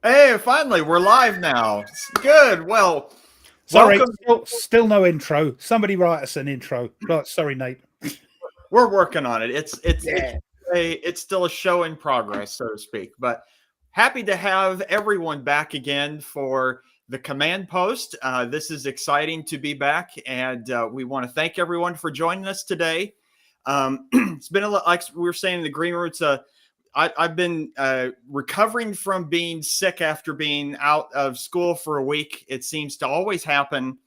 Hey, finally, we're live now. Good. Well, Sorry, welcome. still no intro. Somebody write us an intro. Right, sorry, Nate. We're working on it. Yeah. It's still a show in progress, so to speak. But happy to have everyone back again for the command post. This is exciting to be back, and we want to thank everyone for joining us today. It's been like we were saying in the green room. I've been recovering from being sick after being out of school for a week. It seems to always happen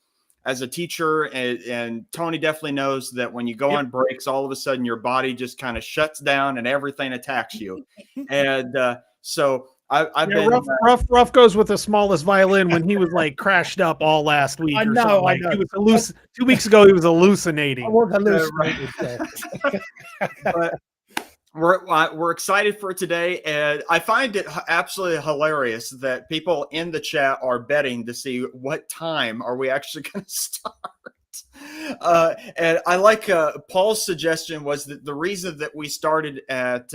as a teacher. And Tony definitely knows that when you go on breaks, all of a sudden your body just kind of shuts down and everything attacks you. And so I've been rough goes with the smallest violin when he was like crashed up all last week. I know. He was 2 weeks ago. He was hallucinating. I was hallucinating. But we're excited for today, and I find it absolutely hilarious that people in the chat are betting to see what time are we actually going to start. And I like Paul's suggestion was that the reason that we started at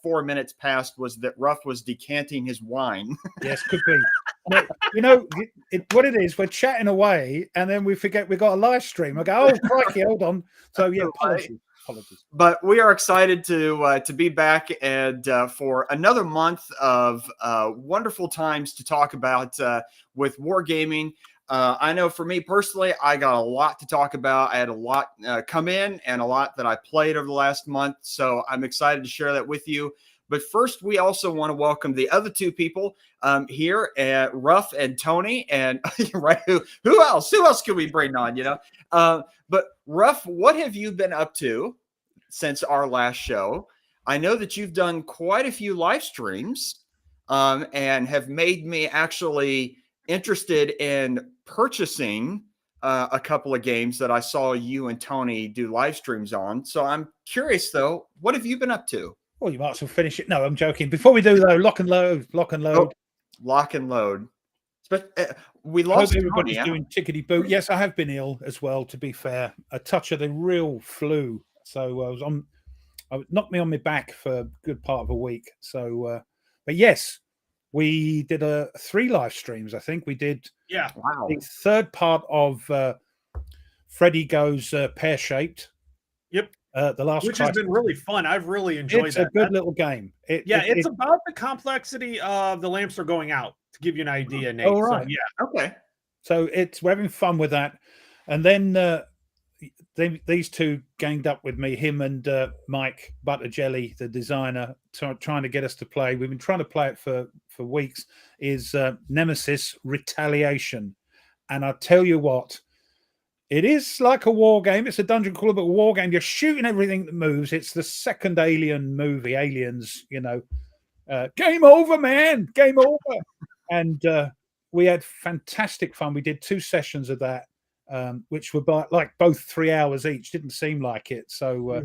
4 minutes past was that Ruff was decanting his wine. Yes, could be. But, what it is, we're chatting away, and then we forget we got a live stream. I go, oh crikey, hold on. So yeah, apologies. But we are excited to be back and for another month of wonderful times to talk about with wargaming. I know for me personally, I got a lot to talk about. I had a lot come in and a lot that I played over the last month. So I'm excited to share that with you. But first, we also want to welcome the other two people here at Ruff and Tony. And right, who else? Who else can we bring on? But Ruff, what have you been up to since our last show? I know that you've done quite a few live streams and have made me actually interested in purchasing a couple of games that I saw you and Tony do live streams on. So I'm curious, though, what have you been up to? Well, you might as well finish it. No, I'm joking. Before we do, though, lock and load. Oh, lock and load. But we lost everybody's doing tickety boo. Yes, I have been ill as well, to be fair. A touch of the real flu. So it knocked me on my back for a good part of a week. So, but yes, we did 3 live streams. I think we did. Yeah. Wow. The third part of Freddy Goes Pear-Shaped. Yep. The last, which has been really fun. I've really enjoyed it's that. It's a good little game. It's about the complexity of the lamps are going out, to give you an idea, Nate. Oh, right. So, yeah. Okay. So we're having fun with that. And then these two ganged up with me, him and Mike Butterjelly, the designer, trying to get us to play. We've been trying to play it for weeks, is Nemesis Retaliation. And I tell you what, it is like a war game. It's a dungeon crawler, but a war game. You're shooting everything that moves. It's the second Alien movie, Aliens, game over, man, game over. And we had fantastic fun. We did 2 sessions of that, which were both 3 hours each. Didn't seem like it. So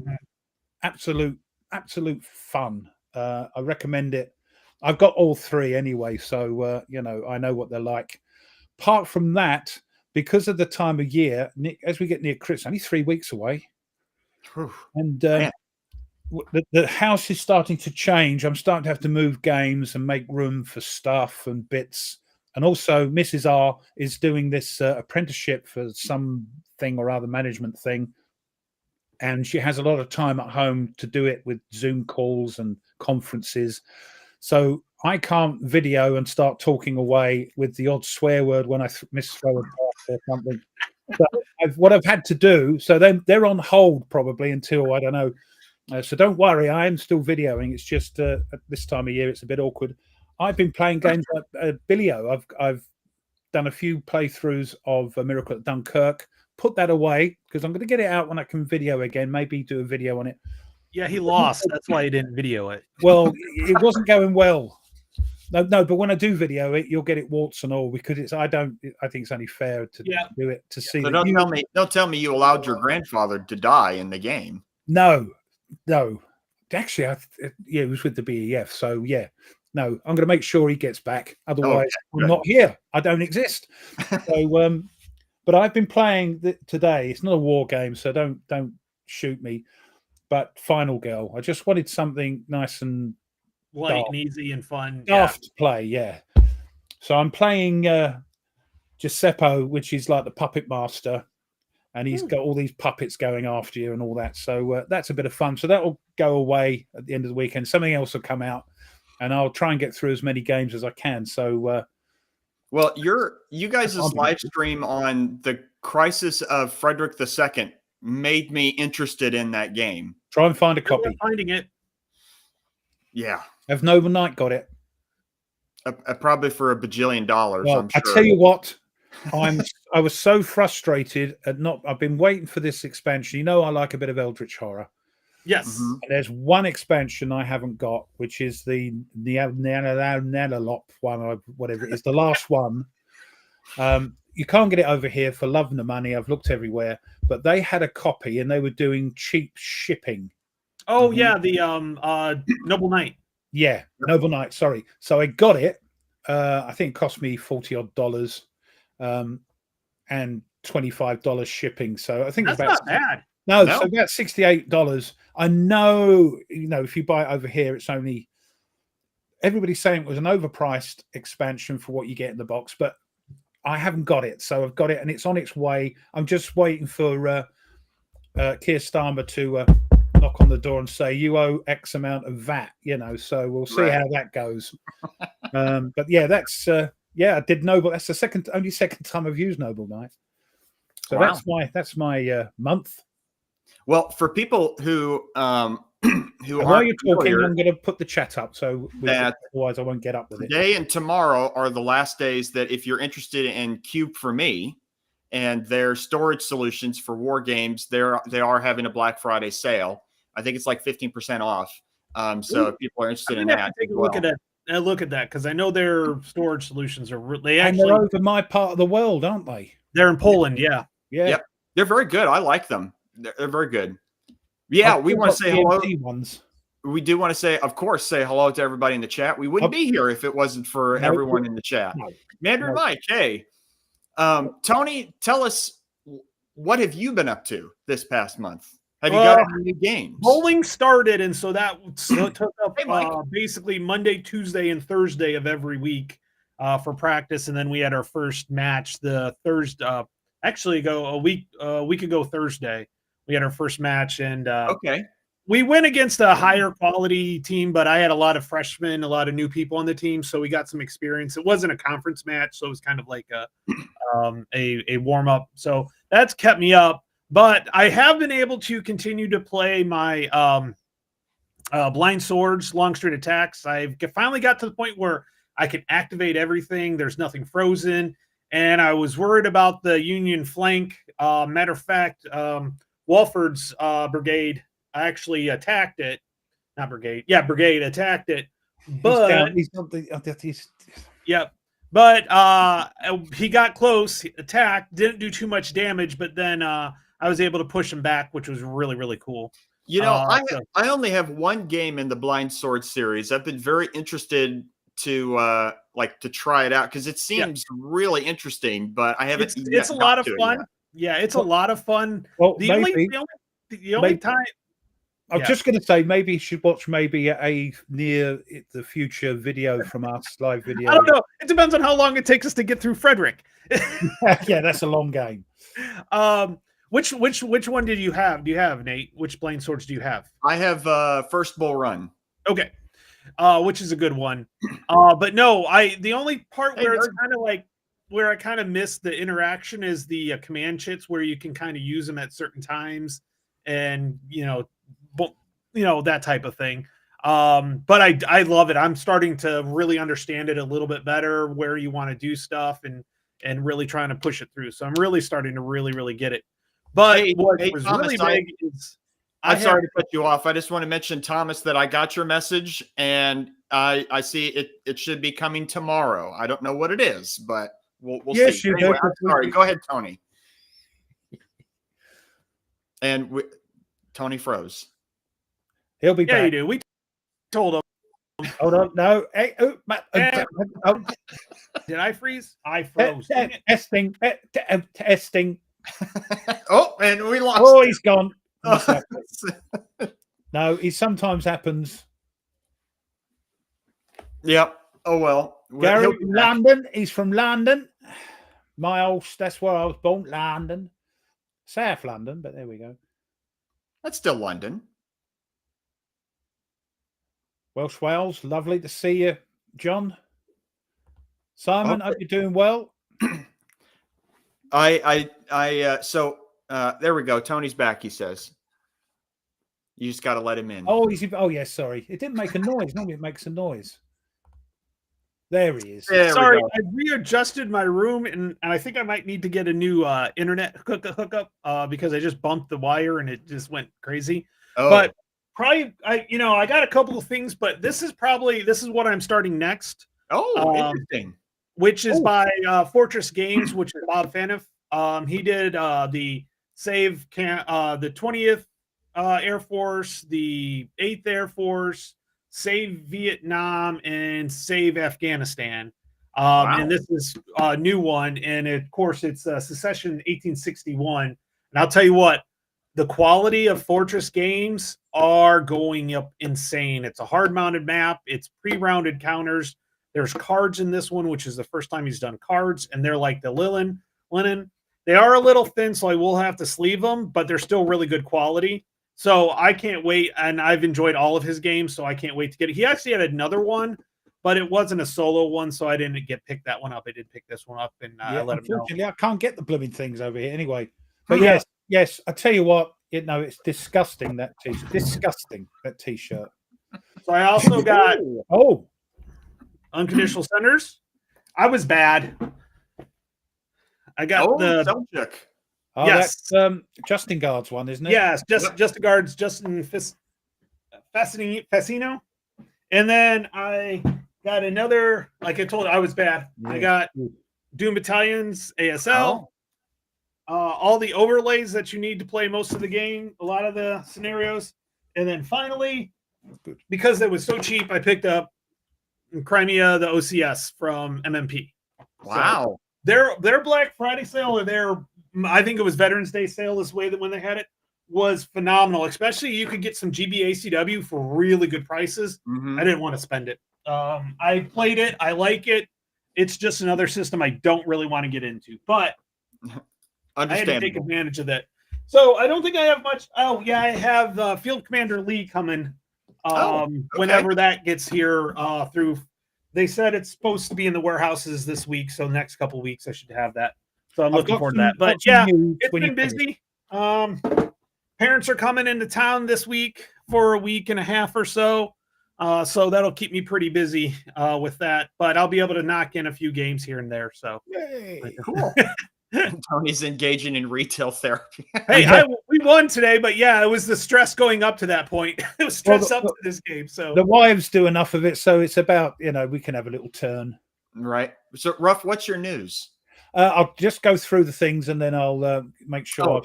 absolute fun. I recommend it. I've got all 3 anyway, so I know what they're like. Apart from that, because of the time of year, as we get near Christmas, only 3 weeks away, and the house is starting to change. I'm starting to have to move games and make room for stuff and bits. And also, Mrs. R is doing this apprenticeship for something or other management thing. And she has a lot of time at home to do it with Zoom calls and conferences. So I can't video and start talking away with the odd swear word when I misthrow a pass or something. So what I've had to do, so they're on hold probably until, I don't know. So don't worry, I am still videoing. It's just at this time of year, it's a bit awkward. I've been playing games like Billy-O. I've done a few playthroughs of A Miracle at Dunkirk. Put that away because I'm going to get it out when I can video again. Maybe do a video on it. Yeah, he lost. That's why he didn't video it. Well, it wasn't going well. No, but when I do video it, you'll get it warts and all because I think it's only fair to do it to see. So don't tell me you allowed your grandfather to die in the game. No. Actually, it was with the BEF. So yeah. No, I'm going to make sure he gets back. Otherwise, I'm not here. I don't exist. So, but I've been playing today. It's not a war game, so don't shoot me. But Final Girl. I just wanted something nice and light and easy and fun. Daft to play, yeah. So I'm playing Giuseppe, which is like the puppet master, and he's got all these puppets going after you and all that. So that's a bit of fun. So that will go away at the end of the weekend. Something else will come out, and I'll try and get through as many games as I can. So, well, you guys' live stream on the Crisis of Frederick II made me interested in that game. Try and find a copy. Finding it. Yeah. Have Noble Knight got it? Probably for $1 bajillion. Well, I'm sure. I tell you what, I was so frustrated at not. I've been waiting for this expansion. You know, I like a bit of Eldritch horror. Yes. And there's one expansion I haven't got, which is the Nanalop one, or whatever it is, the last one. You can't get it over here for love and the money. I've looked everywhere, but they had a copy and they were doing cheap shipping. Oh yeah, the Noble Knight. Yeah, Noble Knight. Sorry. So I got it. I think it cost me $40 odd, and $25 shipping. So I think that's it's about not bad. No, so about $68. I know, if you buy it over here, it's only. Everybody's saying it was an overpriced expansion for what you get in the box, but I haven't got it. So I've got it, and it's on its way. I'm just waiting for Keir Starmer to knock on the door and say, you owe X amount of VAT, so we'll see how that goes. But yeah, that's I did Noble. That's the only second time I've used Noble Knight. So that's my month. Well, for people who while you're talking, I'm going to put the chat up, so otherwise I won't get up with it. Today and tomorrow are the last days that if you're interested in Cube for Me and their storage solutions for war games, they are having a Black Friday sale. I think it's like 15% off. So if people are interested in that, take a look at that. Look at that, because I know their storage solutions are they're over my part of the world, aren't they? They're in Poland, yeah. Yep. They're very good. I like them. They're very good. Yeah, we want to say hello. We do want to say, of course, say hello to everybody in the chat. We wouldn't be here if it wasn't for everyone in the chat. Mandarin Mike, hey. Tony, tell us, what have you been up to this past month? Have you got any new games? Bowling started, and so that took up basically Monday, Tuesday, and Thursday of every week for practice, and then we had our first match the Thursday. A week ago Thursday, we had our first match, and we went against a higher quality team, but I had a lot of freshmen, a lot of new people on the team, so we got some experience. It wasn't a conference match, so it was kind of like a warm up. So that's kept me up. But I have been able to continue to play my blind swords, long straight attacks. I've finally got to the point where I can activate everything. There's nothing frozen. And I was worried about the Union flank. Matter of fact, Walford's brigade actually attacked it. Not brigade. Yeah, brigade attacked it. But But he got close, attacked, didn't do too much damage, but then I was able to push him back, which was really, really cool. I only have one game in the Blind Sword series. I've been very interested to try it out because it seems really interesting, but I haven't. It's a lot of fun. It's a lot of fun. Well, the only time. I'm just going to say, maybe you should watch a near the future video from us, live video. I don't know. It depends on how long it takes us to get through Frederick. Yeah, that's a long game. Which one did you have? Do you have, Nate? Which Blind Swords do you have? I have First Bull Run. Okay. Which is a good one. But no, the only part where it's kind of like where I kind of miss the interaction is the command chits where you can kind of use them at certain times and that type of thing. But I love it. I'm starting to really understand it a little bit better where you want to do stuff and really trying to push it through. So I'm really starting to really get it. But what was Thomas, really big is I'm sorry to cut you off. I just want to mention, Thomas, that I got your message and I see it should be coming tomorrow. I don't know what it is, but we'll see. Anyway, I'm sorry. Go ahead, Tony. And Tony froze. He'll be back. Yeah, you do. We told him. Hold on. No. Hey, Did I freeze? I froze. Testing. Testing. Oh, and we lost. Oh, he's gone. No, it sometimes happens. Yep. Oh well. Gary from London. He's from London. That's where I was born, London. South London, but there we go. That's still London. Welsh Wales, lovely to see you, John. Simon, hope you're doing well. So there we go. Tony's back, he says. You just got to let him in. Oh, yes, sorry. It didn't make a noise. Normally it makes a noise. There he is. Sorry, I readjusted my room, and I think I might need to get a new internet hookup because I just bumped the wire and it just went crazy. Oh. But probably, I got a couple of things, but this is what I'm starting next. Oh, interesting. Which is by Fortress Games, which is Bob Faniff. He did the the 20th Air Force, the 8th Air Force, Save Vietnam, and Save Afghanistan. Wow. And this is a new one. And of course, it's Secession 1861. And I'll tell you what, the quality of Fortress Games are going up insane. It's a hard-mounted map. It's pre-rounded counters. There's cards in this one, which is the first time he's done cards. And they're like the linen. They are a little thin, so I will have to sleeve them, but they're still really good quality. So I can't wait, and I've enjoyed all of his games, so I can't wait to get it. He actually had another one, but it wasn't a solo one, so I didn't pick that one up. I did pick this one up, and I let him know. I can't get the blooming things over here anyway. But yes, I tell you what, it's disgusting, that T-shirt. Disgusting, that T-shirt. So I also got Unconditional Centers. I was bad. I got the subject. Oh, yes, that's Justin Guard's one, isn't it? Yes, Justin Guard's Justin Fascino. And then I got another, like I told you, I was bad. Yeah. I got Doom Battalion's ASL. All the overlays that you need to play most of the game, a lot of the scenarios. And then finally, because it was so cheap, I picked up Crimea, the OCS from MMP. Wow. So their Black Friday sale, or I think it was Veterans Day sale this way, that when they had it, was phenomenal. Especially you could get some GBACW for really good prices. Mm-hmm. I didn't want to spend it. I played it. I like it. It's just another system I don't really want to get into. But I had to take advantage of that. So I don't think I have much. Oh, yeah, I have Field Commander Lee coming whenever that gets here through. They said it's supposed to be in the warehouses this week, so the next couple of weeks I should have that. So I'm looking forward to that. But yeah, it's been busy. Parents are coming into town this week for a week and a half or so. So that'll keep me pretty busy with that. But I'll be able to knock in a few games here and there. So yay, cool. Tony's engaging in retail therapy. Hey, we won today, but yeah, it was the stress going up to that point. It was stress up to this game. So the wives do enough of it, so it's about, we can have a little turn. Right. So, Ruff, what's your news? I'll just go through the things and then I'll make sure.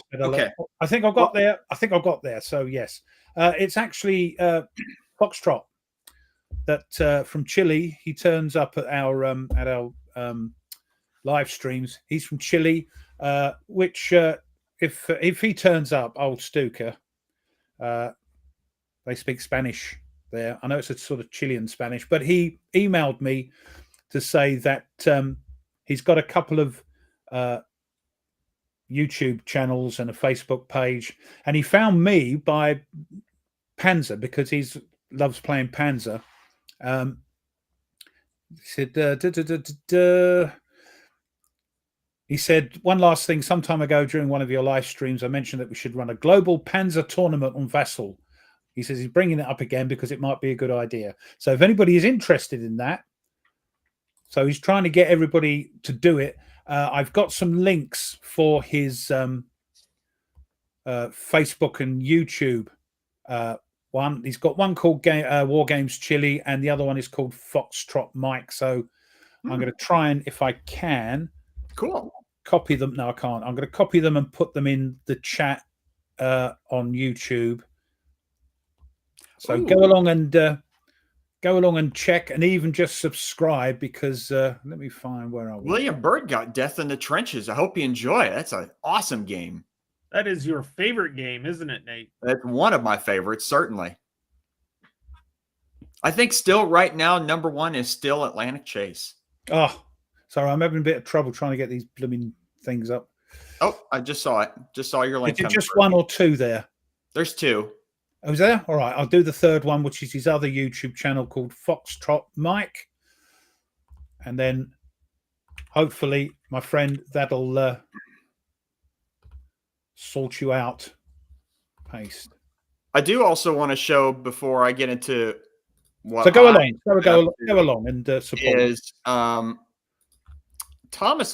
I think I've got there. So yes, it's actually Foxtrot that from Chile. He turns up at our live streams. He's from Chile, which if he turns up, old Stuka, they speak Spanish there. I know it's a sort of Chilean Spanish, but he emailed me to say that he's got a couple of YouTube channels and a Facebook page, and he found me by Panzer because he loves playing Panzer. He said, he said, one last thing, some time ago during one of your live streams, I mentioned that we should run a global Panzer tournament on Vassal. He says he's bringing it up again because it might be a good idea. So if anybody is interested in that, so he's trying to get everybody to do it. I've got some links for his Facebook and YouTube one. He's got one called War Games Chile, and the other one is called Foxtrot Mike. So I'm going to try and, if I can, copy them. No, I can't. I'm going to copy them and put them in the chat on YouTube. So go along and check, and even just subscribe, because let me find where I was. William Byrd got Death in the Trenches. I hope you enjoy it. That's an awesome game. That is your favorite game, isn't it, Nate? That's one of my favorites, certainly. I think still right now, number one is still Atlantic Chase. Oh, sorry, I'm having a bit of trouble trying to get these blooming things up. Oh, I just saw it. Just saw your link. Is it just one or two there? There's two. Oh, is there? All right, I'll do the third one, which is his other YouTube channel called Foxtrot Mike. And then hopefully, my friend, that'll sort you out. Paste. I do also want to show before I get into what. So go along and support. Is Thomas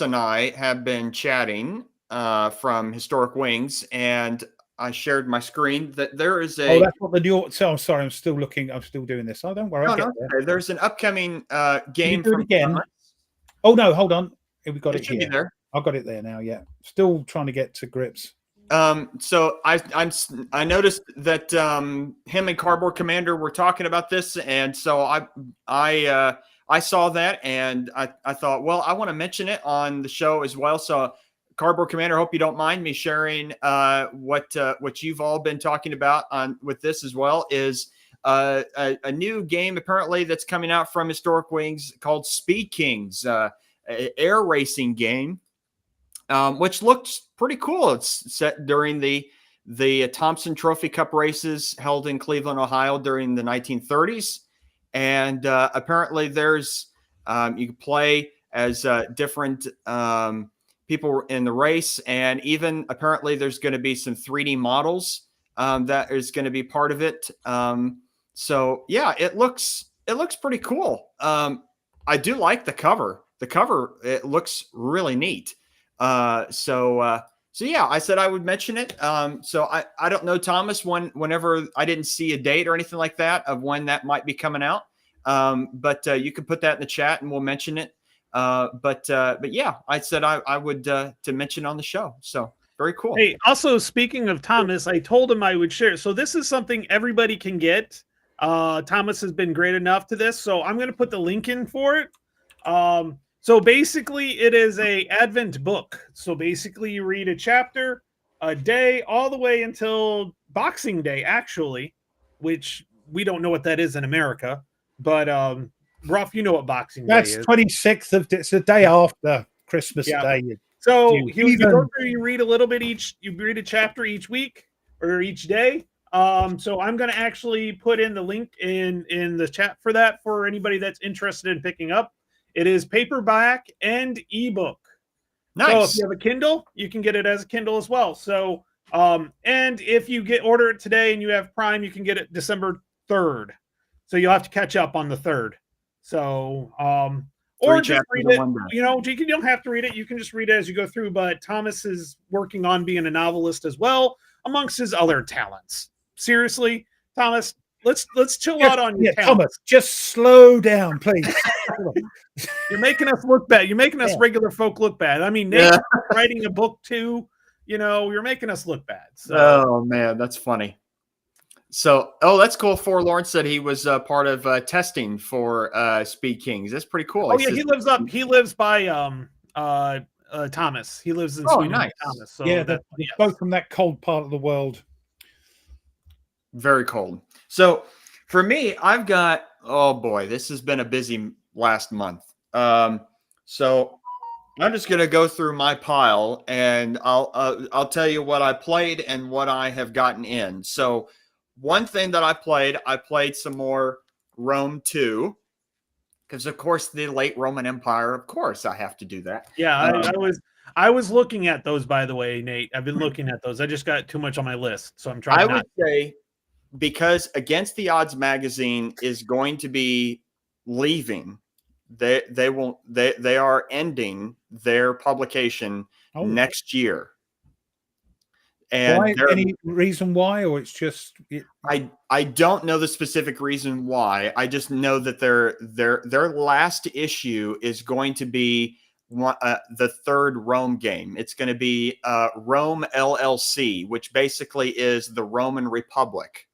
and I have been chatting from Historic Wings, and I shared my screen that there is a. Oh, that's what the new. So I'm sorry, I'm still looking. I'm still doing this. Oh, don't worry. No, there's an upcoming game. Can you do it again? Thomas. Oh no, hold on. We got it here. There. I've got it there now. Yeah, still trying to get to grips. So I noticed that him and Cardboard Commander were talking about this, and so I saw that, and I thought, well, I want to mention it on the show as well. So Cardboard Commander, hope you don't mind me sharing what you've all been talking about with this as well. Is a new game apparently that's coming out from Historic Wings called Speed Kings, a air racing game. Which looks pretty cool. It's set during the Thompson Trophy Cup races held in Cleveland, Ohio during the 1930s. And apparently there's you can play as different people in the race. And even apparently there's going to be some 3D models that is going to be part of it. So, yeah, it looks pretty cool. I do like the cover. The cover, it looks really neat. So yeah, I said I would mention it. So I don't know, Thomas, whenever I didn't see a date or anything like that of when that might be coming out. But you can put that in the chat and we'll mention it. But yeah, I said I would to mention on the show. So very cool. Hey, also speaking of Thomas, I told him I would share. So this is something everybody can get. Thomas has been great enough to this. So I'm going to put the link in for it. So basically, it is a Advent book. So basically, you read a chapter a day all the way until Boxing Day, actually, which we don't know what that is in America. But Ruff, you know what Boxing Day is. That's 26th of it's the day after Christmas Day. So you go through, you read a little bit each. You read a chapter each week or each day. So I'm going to actually put in the link in the chat for that for anybody that's interested in picking up. It is paperback and ebook. Nice. So if you have a Kindle, you can get it as a Kindle as well. So, and if you order it today and you have Prime, you can get it December 3rd. So you'll have to catch up on the 3rd. So, or just read it. You know, you don't have to read it. You can just read it as you go through. But Thomas is working on being a novelist as well, amongst his other talents. Seriously, Thomas. Let's chill out on your talent. Thomas, just slow down, please. You're making us look bad. You're making us regular folk look bad. I mean, Nate's writing a book too. You know, you're making us look bad. So. Oh man, that's funny. So, that's cool. Forlorn said he was part of testing for Speed Kings. That's pretty cool. Oh yeah, he lives by Thomas. He lives in Sweden. Nice. Thomas. So yeah, both from that cold part of the world. Very cold. So for me, I've got, oh boy, this has been a busy last month. So I'm just going to go through my pile and I'll tell you what I played and what I have gotten in. So one thing that I played some more Rome 2, because of course the late Roman Empire, of course I have to do that. Yeah, I was looking at those, by the way, Nate. I've been looking at those. I just got too much on my list, so I'm trying. I would say, because Against the Odds magazine is going to be leaving, they are ending their publication next year. And any reason why, or it's just I don't know the specific reason why. I just know that their last issue is going to be the third Rome game. It's going to be Rome LLC, which basically is the Roman Republic.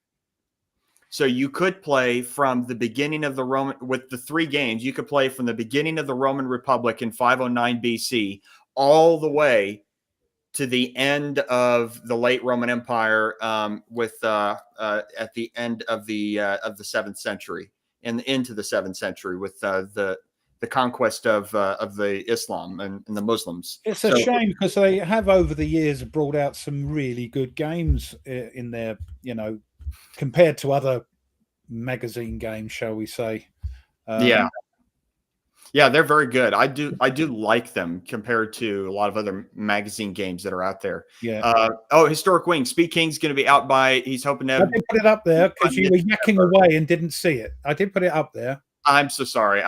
So you could play from the beginning of the Roman, with the 3 games, you could play from the beginning of the Roman Republic in 509 BC all the way to the end of the late Roman Empire, at the end of the 7th century into the 7th century with the conquest of the Islam and the Muslims. It's a shame because they have over the years brought out some really good games in there, compared to other magazine games, shall we say. Yeah, they're very good. I do like them compared to a lot of other magazine games that are out there. Yeah. Historic Wing. Speed King's going to be out by. He's hoping to. I did put it up there because you were yakking away and didn't see it. I did put it up there. I'm so sorry.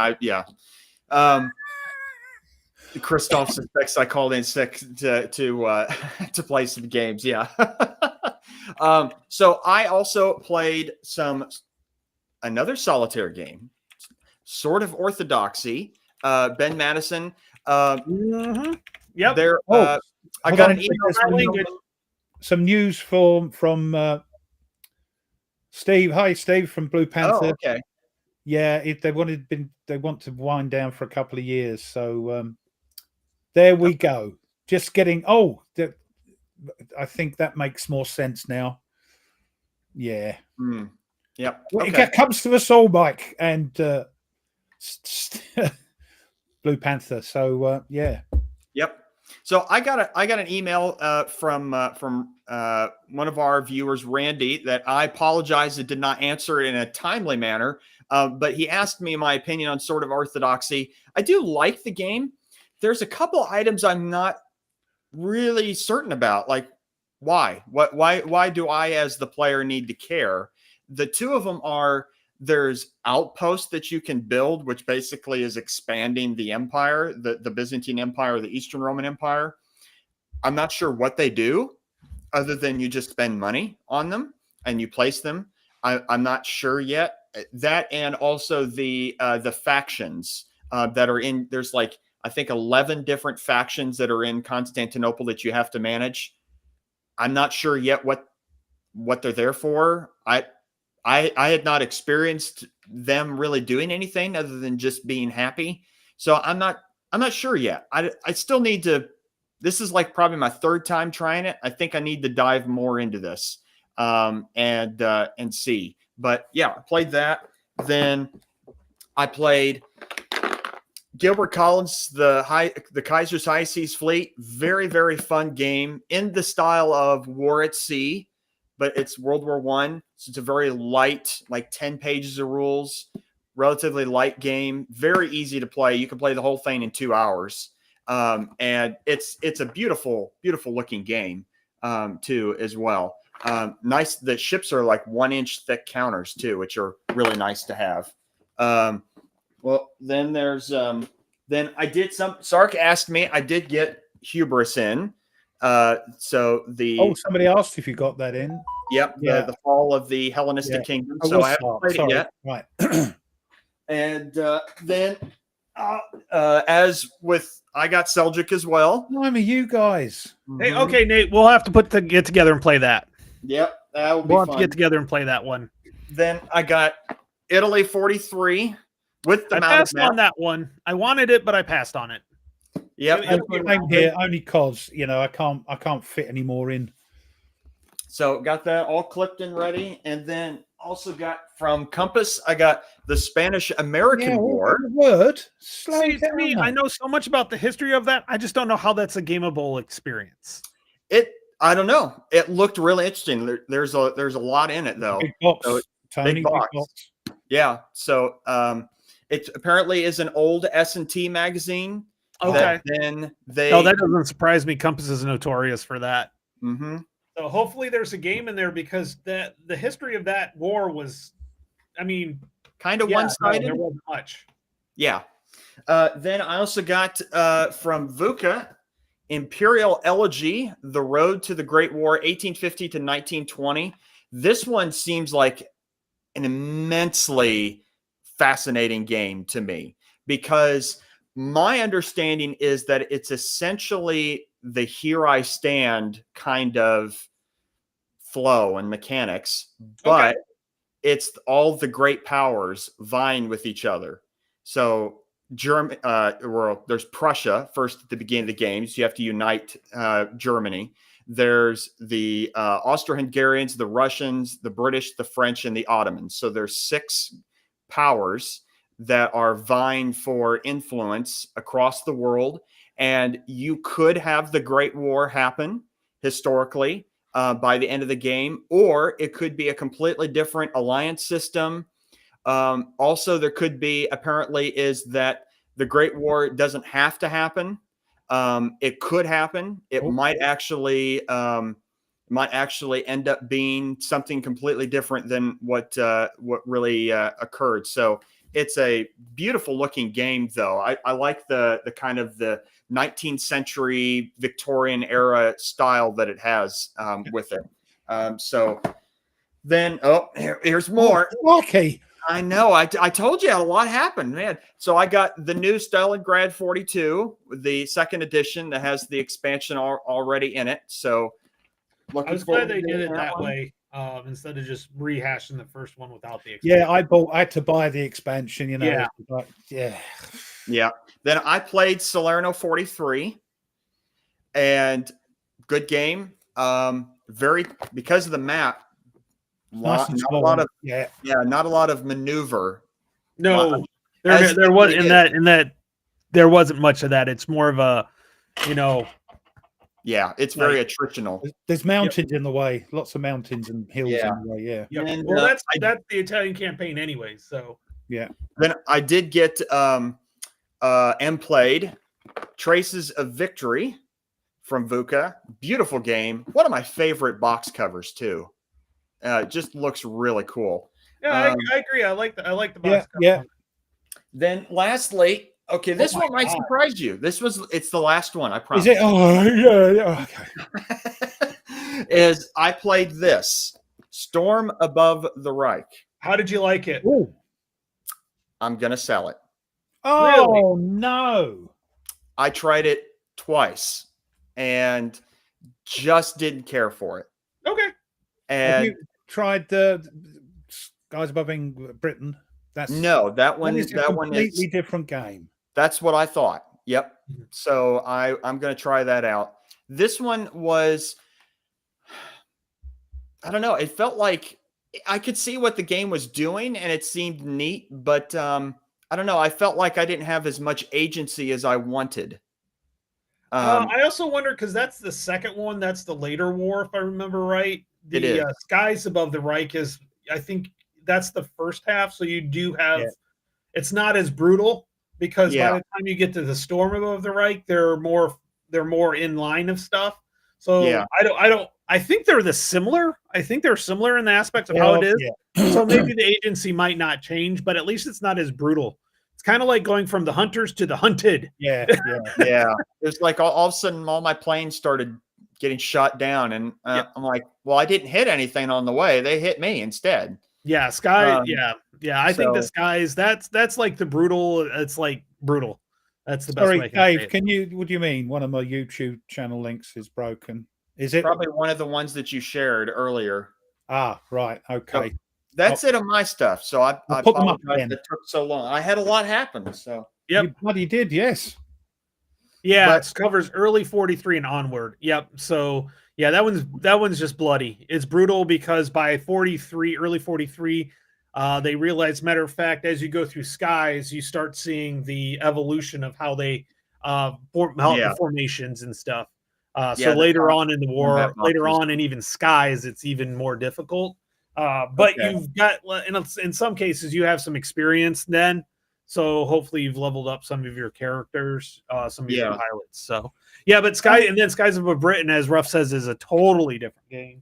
Christoph suspects I called in sick to play some games. Yeah. So I also played another solitaire game, Sword of Orthodoxy. Ben Madison. Yep. There. I got an email. Some news from Steve. Hi, Steve from Blue Panther. Oh, okay. Yeah, they want to wind down for a couple of years. So there we go. Just getting. I think that makes more sense now. Yeah. Yep. Okay. It comes to us all, Mike, and Blue Panther. So yeah. Yep. So I got an email from one of our viewers, Randy, that I apologize that did not answer in a timely manner. But he asked me my opinion on Sword of Orthodoxy. I do like the game. There's a couple items I'm not really certain about. Like, why? Why do I, as the player, need to care? The two of them are, there's outposts that you can build, which basically is expanding the empire, the Byzantine Empire, the Eastern Roman Empire. I'm not sure what they do other than you just spend money on them and you place them. I'm not sure yet. That, and also the factions that are in, there's like, I think 11 different factions that are in Constantinople that you have to manage. I'm not sure yet what they're there for. I had not experienced them really doing anything other than just being happy. So I'm not sure yet. I still need to, this is like probably my third time trying it. I think I need to dive more into this and see. But yeah, I played that. Then I played Gilbert Collins, the Kaiser's High Seas Fleet. Very, very fun game in the style of War at Sea, but it's World War I. So it's a very light, like 10 pages of rules, relatively light game, very easy to play. You can play the whole thing in 2 hours. And it's a beautiful, beautiful looking game too, as well. Nice. The ships are like 1-inch thick counters too, which are really nice to have. Well, then there's then I did Sark asked me, I did get Hubris in. So somebody asked if you got that in. Yep. Yeah. The fall of the Hellenistic kingdom. So I haven't played it yet. Right. And then as with, I got Seljuk as well. Blimey, you guys. Hey, okay, Nate, we'll have to get together and play that. Yep. That will be We'll have fun. to get together and play that one. Then I got Italy 43 with the I mounted passed map. on that one. I wanted it, but I passed on it. Yep. I'm here only cause I can't fit any more in. So got that all clipped and ready, and then also got from Compass. I got the Spanish-American War. Word. See, to me, I know so much about the history of that. I just don't know how that's a gameable experience. I don't know. It looked really interesting. There's a lot in it though. Big box. So Tony, big box. Yeah. So it apparently is an old S&T magazine. Okay. Then that doesn't surprise me. Compass is notorious for that. Mm-hmm. So hopefully there's a game in there, because the history of that war was, kind of one-sided. No, there wasn't much. Yeah. Then I also got from VUCA, Imperial Elegy, The Road to the Great War, 1850 to 1920. This one seems like an immensely fascinating game to me, because my understanding is that it's essentially the Here I Stand kind of flow and mechanics, but it's all the great powers vying with each other. So there's Prussia first at the beginning of the games. You have to unite Germany. There's the Austro-Hungarians, the Russians, the British, the French, and the Ottomans. So there's 6 powers that are vying for influence across the world. And you could have the Great War happen historically by the end of the game, or it could be a completely different alliance system. Also, there could be, apparently, is that the Great War doesn't have to happen. It could happen. It might actually end up being something completely different than what really occurred. So it's a beautiful looking game, though. I like the kind of the 19th century Victorian era style that it has with it. So then, here's more. Okay. I know. I told you a lot happened, man. So I got the new Stalingrad 42, the second edition that has the expansion already in it. So I was glad they did it that way instead of just rehashing the first one without the expansion. Yeah, I had to buy the expansion, you know. Yeah. But, yeah. Yeah. Then I played Salerno 43, and good game. Because of the map, Nice and not a small. lot of not a lot of maneuver. No, there was in that there wasn't much of that. It's more of a, Yeah, it's very attritional. There's mountains in the way, lots of mountains and hills in the way. Yeah. Yep. And, well, that's the Italian campaign anyway. So yeah. Then I did get and played Traces of Victory from VUCA. Beautiful game. One of my favorite box covers too. It just looks really cool. Yeah, I agree. I like the box cover. Yeah. Then lastly, okay, this one might surprise you. It's the last one, I promise. Is it? Oh, yeah. Okay. Is I played this Storm Above the Reich. How did you like it? Ooh. I'm gonna sell it. Oh no! I tried it twice and just didn't care for it. Okay. And have you tried the Skies Above Britain? That one is a completely different game. That's what I thought. Yep. So I'm going to try that out. This one was, I don't know. It felt like I could see what the game was doing and it seemed neat, but I don't know. I felt like I didn't have as much agency as I wanted. I also wonder, because that's the second one. That's the later war, if I remember right. The Skies Above the Reich is, I think that's the first half. So you do have, it's not as brutal because by the time you get to the Storm Above the Reich, they're more in line of stuff. So I think they're similar. I think they're similar in the aspects of how it is. Yeah. So maybe the agency might not change, but at least it's not as brutal. It's kind of like going from the hunters to the hunted. Yeah. It's like all of a sudden all my planes started getting shot down, and I'm like, well, I didn't hit anything on the way. They hit me instead. Yeah, Sky. I think the Skies. That's like the brutal. It's like brutal. That's the best way I can Dave. say it. What do you mean? One of my YouTube channel links is broken. Is it probably one of the ones that you shared earlier? Ah, right. Okay. So that's it on my stuff. So I put them up. It took so long. I had a lot happen. So you bloody did, yes. Yeah, it covers early 43 and onward. Yep. So yeah, that one's just bloody. It's brutal because by early 43, they realize, matter of fact, as you go through Skies, you start seeing the evolution of how they the formations and stuff. So later on in the war, later on in even Skies, it's even more difficult. But you've got, in some cases, you have some experience then. So hopefully you've leveled up some of your characters, some of your pilots. So but Skies Above Britain, as Ruff says, is a totally different game.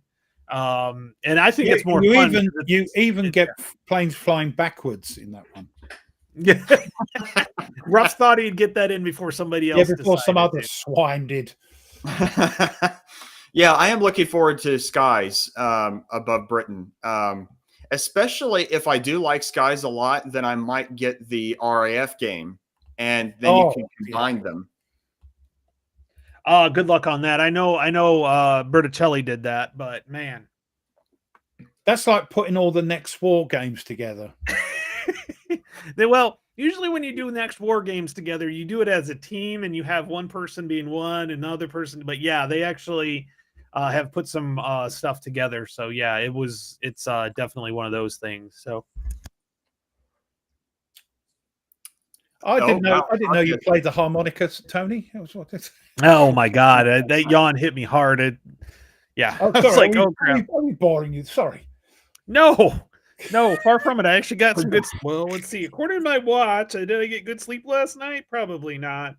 And I think it's more fun. You even get planes flying backwards in that one. Yeah. Ruff thought he'd get that in before somebody else. Yeah, before some other swine did. Yeah, I am looking forward to Skies Above Britain. Especially if I do like Skies a lot, then I might get the RAF game, and then you can combine them. Good luck on that. I know Berticelli did that, but man. That's like putting all the next war games together. Well, usually when you do next war games together, you do it as a team and you have one person being one, another person. But yeah, they actually have put some stuff together. So yeah, it's definitely one of those things. So I didn't know. wow. I didn't know you played the harmonica, Tony. That was what Oh my God, that yawn hit me hard. Yeah, Oh, I was sorry. like, oh crap. Are we boring you? Sorry. No, far from it. I actually got some good. Well, let's see. According to my watch, did I get good sleep last night? Probably not.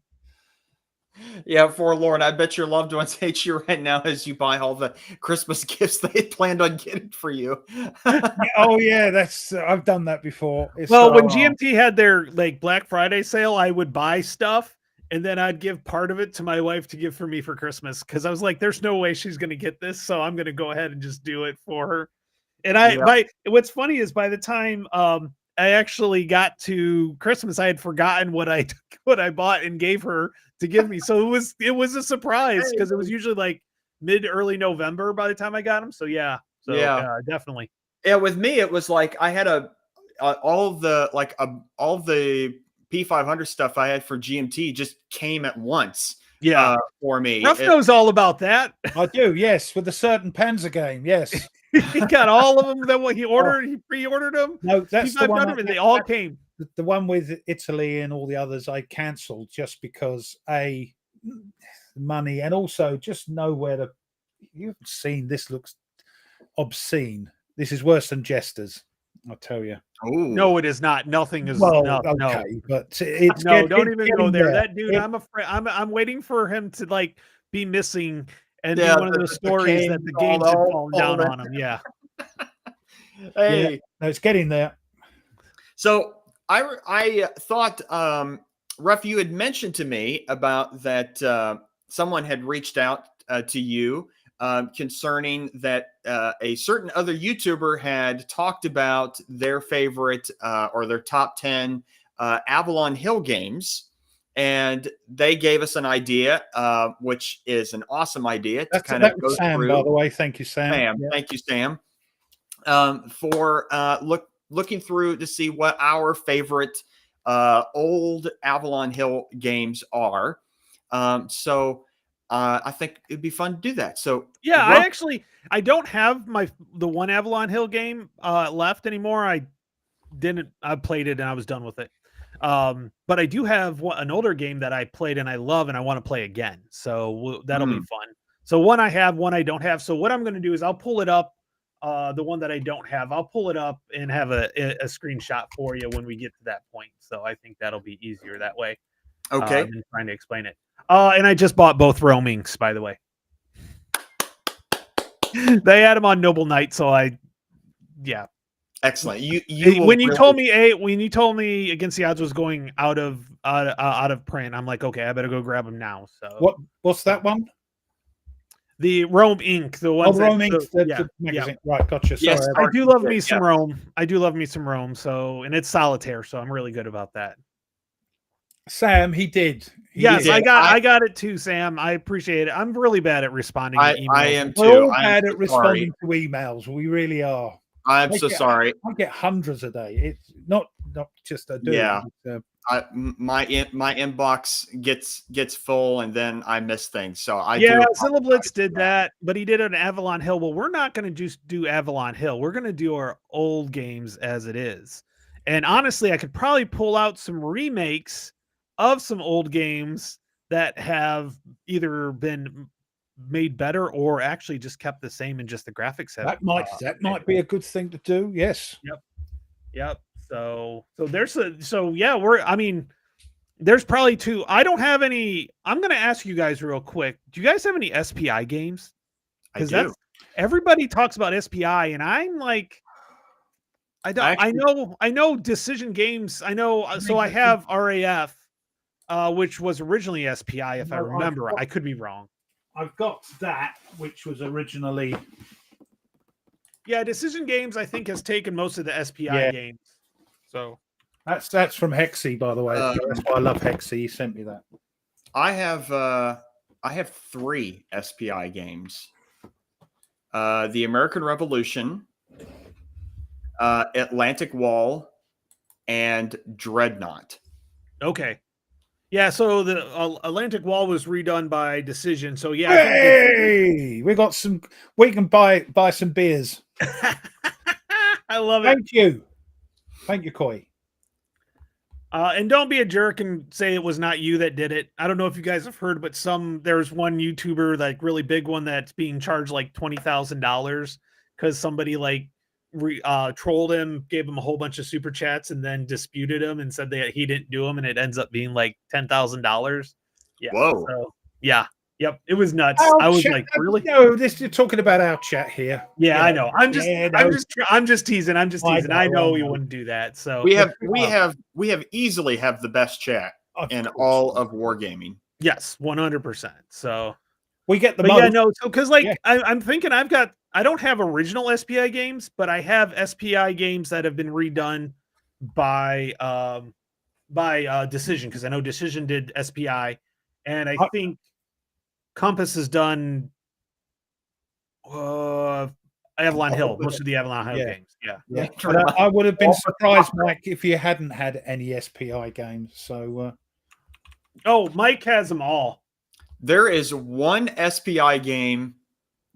Yeah, forlorn. I bet your loved ones hate you right now as you buy all the Christmas gifts they planned on getting for you. Oh yeah, that's I've done that before. Well, when GMT had their like Black Friday sale, I would buy stuff and then I'd give part of it to my wife to give for me for Christmas because I was like, "There's no way she's going to get this, so I'm going to go ahead and just do it for her." And what's funny is by the time I actually got to Christmas, I had forgotten what I bought and gave her to give me. So it was a surprise because it was usually like early November by the time I got them. So yeah, definitely. Yeah, with me it was like I had all the P500 stuff I had for GMT just came at once. Yeah, for me. Ruff knows all about that. I do, yes, with a certain Panzer game, yes. He got all of them that what he ordered. He pre-ordered them. No, that's the one. And they all came. The one with Italy and all the others, I cancelled just because money and also just know where to. You've seen this looks obscene. This is worse than Jesters, I'll tell you. Ooh. No, it is not. Nothing is. Well, no, but it's don't even go there. That dude, I'm afraid. I'm waiting for him to like be missing. And be one of those stories that the games had fallen down on him. Yeah. Hey, yeah. No, it's getting there. So I thought, Ruff, you had mentioned to me about that someone had reached out to you concerning that a certain other YouTuber had talked about their favorite or their top 10 Avalon Hill games. And they gave us an idea, which is an awesome idea to kind of go Sam, through. By the way, thank you, Sam. Yeah. Thank you, Sam, for looking through to see what our favorite old Avalon Hill games are. So I think it'd be fun to do that. So yeah, I don't have the one Avalon Hill game left anymore. I played it and I was done with it. But I do have an older game that I played and I love and I want to play again. So that'll be fun. So one I have, one I don't have. So what I'm going to do is I'll pull it up. The one that I don't have, I'll pull it up and have a screenshot for you when we get to that point. So I think that'll be easier that way. Okay. Than trying to explain it. And I just bought both roamings, by the way. They had them on Noble Knight. So yeah. Excellent. When you told me Against the Odds was going out of print, I'm like, okay, I better go grab them now. So what's that one? The Rome Inc. The one. Rome Inc. The magazine. Yeah. Right, gotcha. Yes, sorry. I do love me some Rome. I do love me some Rome. So, and it's solitaire, so I'm really good about that. Sam, he did. Yes, I got it too, Sam. I appreciate it. I'm really bad at responding to emails. I am too. We're all bad at responding to emails. We really are. I'm so sorry. I get hundreds a day. It's not just a do. Yeah. My inbox gets full and then I miss things. So Zilla Blitz did that, but he did it on Avalon Hill. Well, we're not going to just do Avalon Hill. We're going to do our old games as it is. And honestly, I could probably pull out some remakes of some old games that have either been made better or actually just kept the same and just the graphics have that might be a good thing to do. Yes. Yep. So there's probably two. I don't have any. I'm going to ask you guys real quick. Do you guys have any SPI games? Because everybody talks about SPI and I'm like, I know Decision Games. I know. So I have RAF, which was originally SPI, if I remember. I could be wrong. I've got that, which was originally. Yeah, Decision Games, I think, has taken most of the SPI games. So that's from Hexy, by the way. That's why I love Hexy. He sent me that. I have 3 SPI games. The American Revolution, Atlantic Wall, and Dreadnought. Okay. Yeah, so the Atlantic Wall was redone by Decision. So yeah, hey, we got some. We can buy some beers. I love it. Thank you, Koi. And don't be a jerk and say it was not you that did it. I don't know if you guys have heard, but there's one YouTuber, like really big one, that's being charged like $20,000 because somebody like trolled him, gave him a whole bunch of super chats, and then disputed him and said that he didn't do them, and it ends up being like $10,000. Yeah. Whoa. So, yeah. Yep. It was nuts. Our I was chat, like, really? No, you're talking about our chat here. Yeah, I know. I'm just teasing. I know you wouldn't do that. So we have easily have the best chat in all of wargaming. Yes, 100%. So we get the most. Yeah, no. So because I'm thinking I don't have original SPI games, but I have SPI games that have been redone by Decision, because I know Decision did SPI, and I think Compass has done Avalon Hill, most of the Avalon Hill games. Yeah. But I would have been surprised, Mike, if you hadn't had any SPI games. So, Mike has them all. There is one SPI game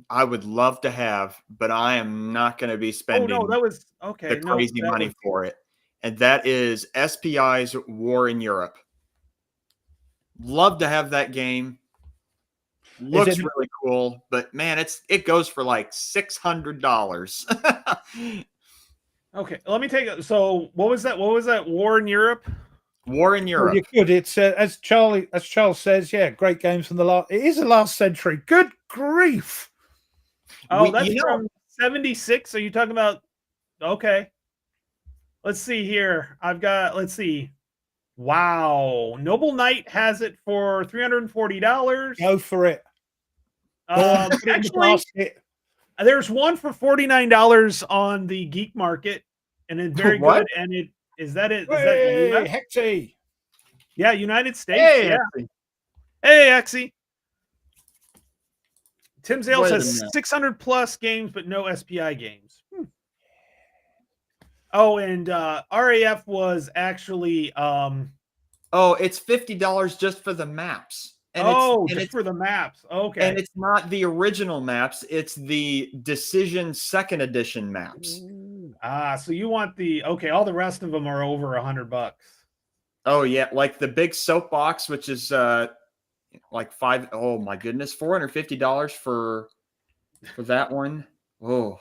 I would love to have, but I am not going to be spending the crazy money for it. And that is SPI's War in Europe. Love to have that game. Looks really cool, but man, it goes for like $600. Okay, let me take it. So, what was that? War in Europe? War in Europe. Well, you could. It's as Charles says. Yeah, great games from the last. It is the last century. Good grief! Oh, that's from '76. Are you talking about? Okay. Let's see here. Let's see. Wow, Noble Knight has it for $340. Go for it. Actually, there's one for $49 on the Geek Market, and it's very good. And is that it? Is that Hexy? Yeah, United States. Hey, yeah. Hexy. Hey, Hexy. Tim Zales has 600 plus games, but no SPI games. Oh, and RAF was actually it's $50 just for the maps. And just for the maps. Okay. And it's not the original maps, it's the Decision second edition maps. So you want all the rest of them are over $100. Oh yeah, like the big soapbox, which is like $450 for that one. Oh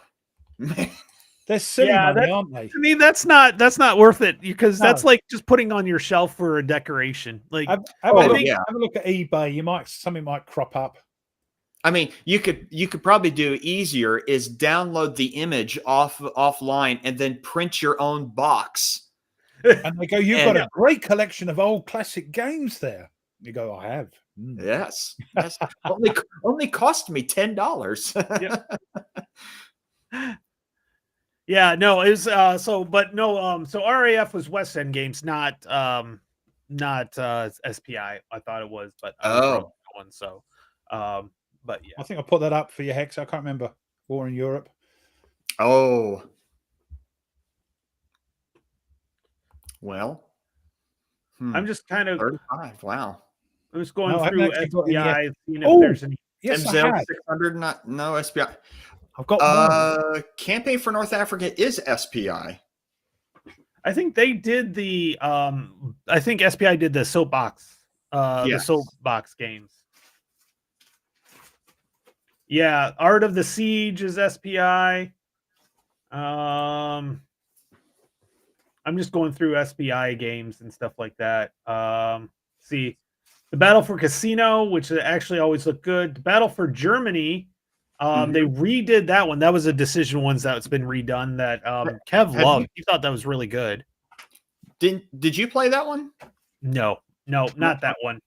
man. They're silly money, aren't they? I mean, that's not worth it, because that's like just putting on your shelf for a decoration. Like, have a look at eBay. Something might crop up. I mean, you could probably do easier is download the image offline and then print your own box. And they go, "You've got a great collection of old classic games there." You go, "I have." Yes. only cost me $10. Yeah, no, it was so RAF was West End Games, not SPI. I thought it was, but one. So, but yeah, I think I put that up for you, Hex. I can't remember. War in Europe. Oh, well, I'm just kind of 35. Wow, I'm just going through SPI, seeing if there's any. Yes, MZL 600, no SPI. I've got one. Campaign for North Africa is SPI. I think they did the I think SPI did the soapbox the soapbox games. Yeah, Art of the Siege is SPI. I'm just going through SPI games and stuff like that. See, the Battle for Casino, which actually always looked good. The Battle for Germany. They redid that one. That was a Decision ones that's been redone that Kev loved. He thought that was really good. Did you play that one? No, not that one.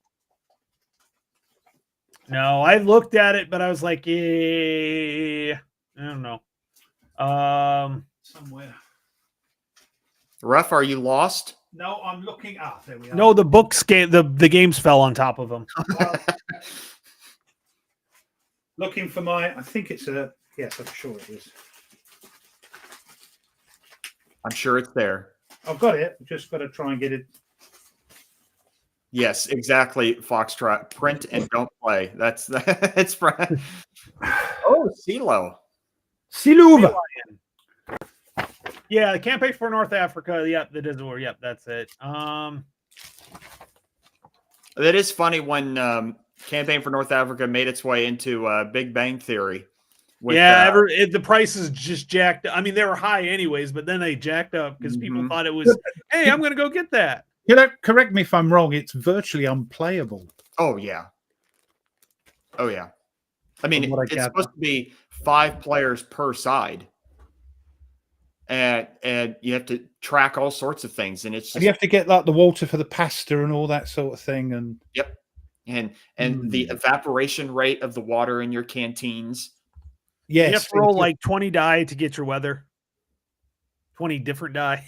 No, I looked at it, but I was like, I don't know. Somewhere. Ruff, are you lost? No, I'm looking up. There we are. No, the books the games fell on top of them. Looking for I think it's yes, I'm sure it is. I'm sure it's there. I've got it. Just got to try and get it. Yes, exactly. Foxtrot. Print and don't play. It's CeeLo. Siluva. Yeah, the campaign for North Africa. Yep, that is where. Yep, that's it. That is funny when campaign for North Africa made its way into Big Bang Theory. With, the prices just jacked. I mean, they were high anyways, but then they jacked up because people thought it was. Hey, I'm going to go get that. Correct me if I'm wrong. It's virtually unplayable. Oh yeah. Oh yeah. I mean, it's supposed to be 5 players per side. And you have to track all sorts of things, and it's just, and you have to get like the water for the pasta and all that sort of thing. And yep, and the evaporation rate of the water in your canteens. Yes, you have to roll like 20 die to get your weather. 20 different die.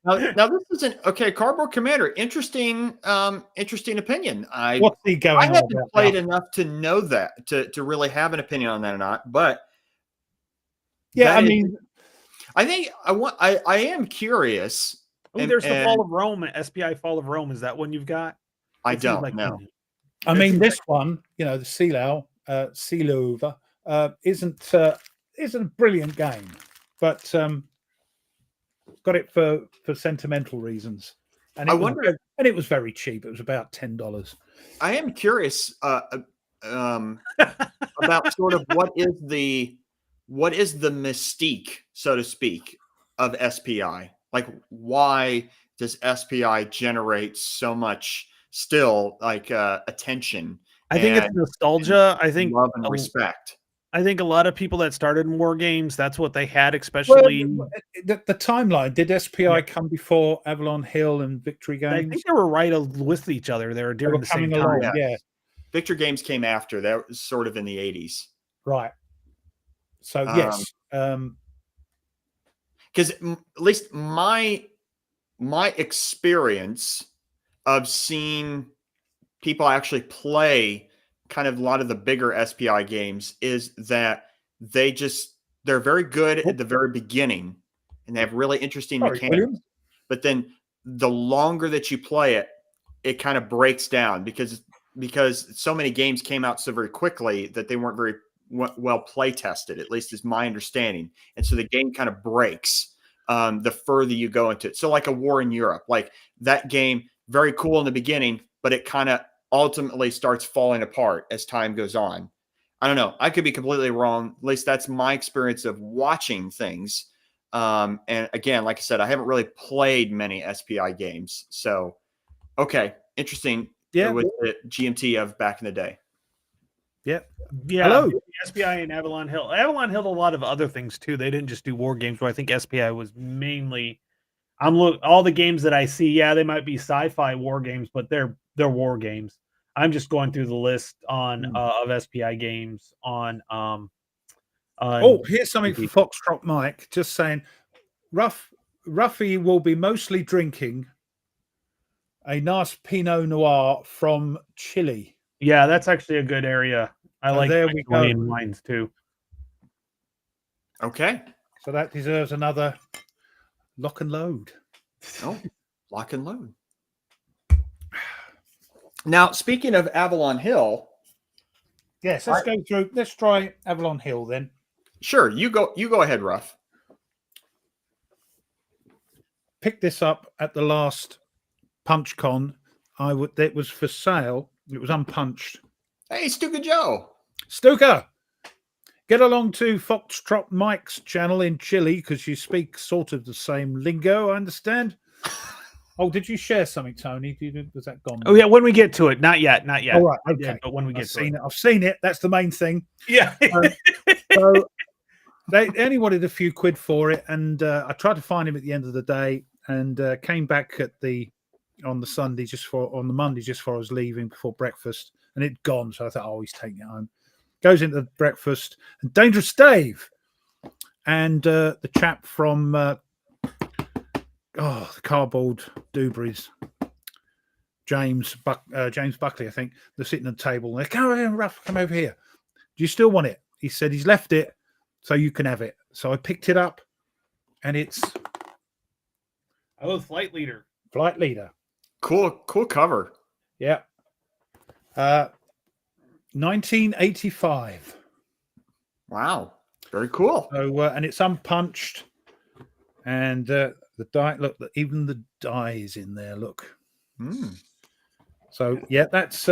now this isn't okay. Cardboard Commander, interesting opinion. What's he going? I haven't played enough to know that to really have an opinion on that or not. But yeah, I mean. I think I am curious. Oh, there's the Fall of Rome, SPI Fall of Rome. Is that one you've got? I don't know. I mean, this one, the Sealova, isn't a brilliant game, but got it for sentimental reasons. And it was very cheap. It was about $10. I am curious about sort of what is the mystique, so to speak, of SPI? Like, why does SPI generate so much still attention? I think it's nostalgia. I think love and respect. I think a lot of people that started in war games, that's what they had, especially the timeline. Did SPI come before Avalon Hill and Victory Games? I think they were right with each other. They were during the same time. Yeah. Victory Games came after. That was sort of in the 80s. Right. So yes, because at least my experience of seeing people actually play kind of a lot of the bigger SPI games is that they're very good at the very beginning, and they have really interesting mechanics. But then the longer that you play it, it kind of breaks down because so many games came out so very quickly that they weren't very well play tested, at least is my understanding. And so the game kind of breaks the further you go into it. So like a War in Europe, like that game, very cool in the beginning, but it kind of ultimately starts falling apart as time goes on. I don't know. I could be completely wrong. At least that's my experience of watching things. And again, like I said, I haven't really played many SPI games. So, okay. Interesting. Yeah. With the GMT of back in the day. Yeah. Hello. SPI and Avalon Hill. Avalon Hill, a lot of other things too. They didn't just do war games, but I think SPI was mainly. All the games that I see. Yeah, they might be sci-fi war games, but they're war games. I'm just going through the list of SPI games on. Here's something for Foxtrot Mike. Just saying, Ruffy will be mostly drinking a nice Pinot Noir from Chile. Yeah, that's actually a good area. I like Chilean wines too. Okay. So that deserves another lock and load. Oh, lock and load. Now, speaking of Avalon Hill. Yes, let's go through. Let's try Avalon Hill then. Sure. You go ahead, Ruff. Picked this up at the last PunchCon. It was for sale. It was unpunched. Hey, Stuka Joe. Stuka, get along to Foxtrot Mike's channel in Chile because you speak sort of the same lingo, I understand. Oh, did you share something, Tony? Was that gone? Oh, yeah, when we get to it. Not yet. All right, okay. Yeah, but when we get to it. I've seen it. That's the main thing. Yeah. So they only wanted a few quid for it, and I tried to find him at the end of the day and came back on the Monday just before I was leaving before breakfast, and it'd gone. So I thought, he's taking it home. Goes into breakfast, and Dangerous Dave and the chap from the Cardboard Doobrys, James Buckley, I think. They're sitting at the table. And they come over here, Ruff, come over here. Do you still want it? He said he's left it, so you can have it. So I picked it up, and it's Flight Leader. Flight Leader. Cool cover. Yeah. 1985. Wow. Very cool. So and it's unpunched. And the die, look, even the die is in there. Look. So yeah, that's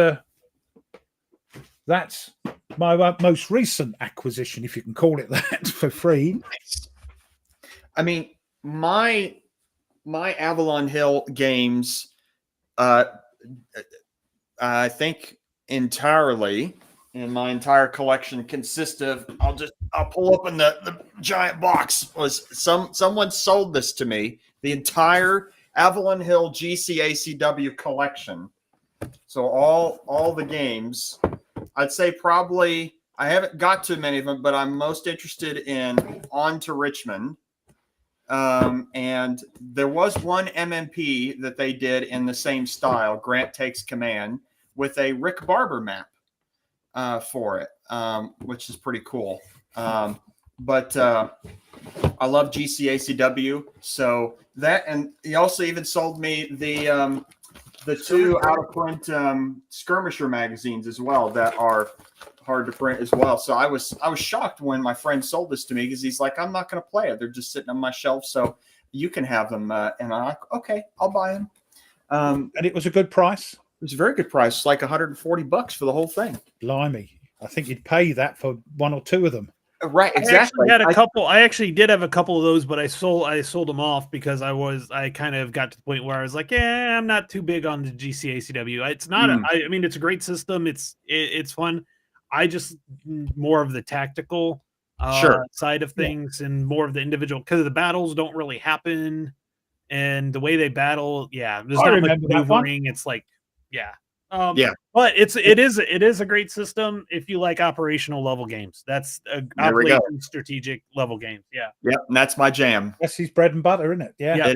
my most recent acquisition, if you can call it that, for free. Nice. I mean, my Avalon Hill games, I think entirely in my entire collection consist of. I'll pull open the giant box. Someone sold this to me, the entire Avalon Hill GCACW collection. So all the games. I'd say probably I haven't got to many of them, but I'm most interested in On to Richmond. And there was one MMP that they did in the same style, Grant Takes Command, with a Rick Barber map for it, which is pretty cool. But I love GCACW. So that, and he also even sold me the two out of print skirmisher magazines as well that are hard to print as well. So I was shocked when my friend sold this to me, because he's like, I'm not going to play it. They're just sitting on my shelf, so you can have them. And I'm like, okay, I'll buy them. And it was a good price. It was a very good price, like $140 for the whole thing. Blimey, I think you'd pay that for one or two of them. Right, exactly. I actually did have a couple of those, but I sold them off because I kind of got to the point where I was like, yeah, I'm not too big on the GCACW. It's not. I mean, it's a great system. It's fun. I just more of the tactical side of things and more of the individual, because the battles don't really happen, and the way they battle, there's not much maneuvering. It's like, but it is a great system if you like operational level games. That's operation strategic level games. Yeah. Yep, and that's my jam. That's his bread and butter, isn't it? Yeah.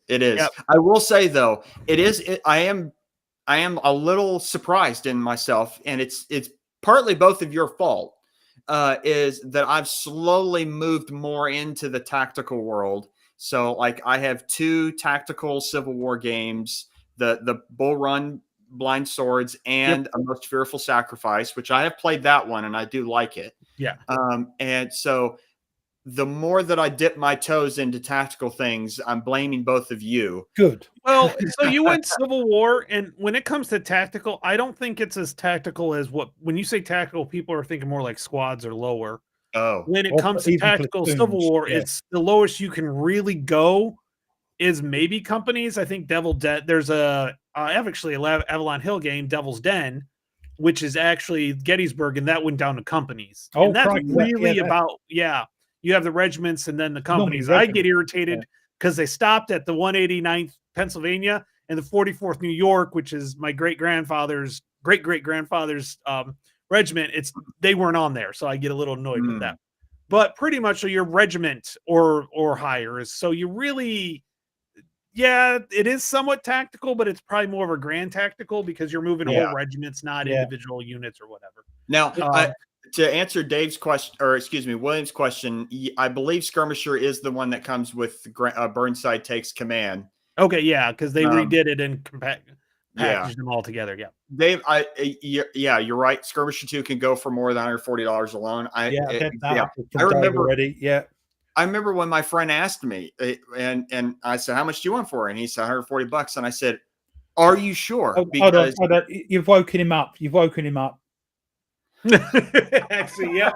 It is. Yep. I will say though, I am a little surprised in myself, and it's partly both of your fault. Is that I've slowly moved more into the tactical world. So like I have 2 tactical Civil War games, the Bull Run Blind Swords and A Most Fearful Sacrifice, which I have played that one and I do like it. Yeah. And so the more that I dip my toes into tactical things, I'm blaming both of you. Good. Well, so you went Civil War, and when it comes to tactical, I don't think it's as tactical as when you say tactical, people are thinking more like squads or lower. Oh. When it comes to tactical Civil War, it's the lowest you can really go is maybe companies. I think there's I have actually an Avalon Hill game, Devil's Den, which is actually Gettysburg, and that went down to companies. Oh, and that's really about, you have the regiments and then the companies. I get irritated because they stopped at the 189th Pennsylvania and the 44th New York, which is my great-great-grandfather's regiment. They weren't on there, so I get a little annoyed with that. But pretty much, so your regiment or higher is, so you really, it is somewhat tactical, but it's probably more of a grand tactical because you're moving whole regiments, not individual units or whatever. Now, to answer Dave's question, or excuse me, William's question, I believe Skirmisher is the one that comes with Burnside Takes Command. Okay, because they redid it and packaged them all together. Yeah, Dave, you're right. Skirmisher 2 can go for more than $140 alone. I remember already. Yeah. I remember when my friend asked me, and I said, "How much do you want for it?" And he said, $140. And I said, "Are you sure?" Because hold on. You've woken him up. Actually, yeah.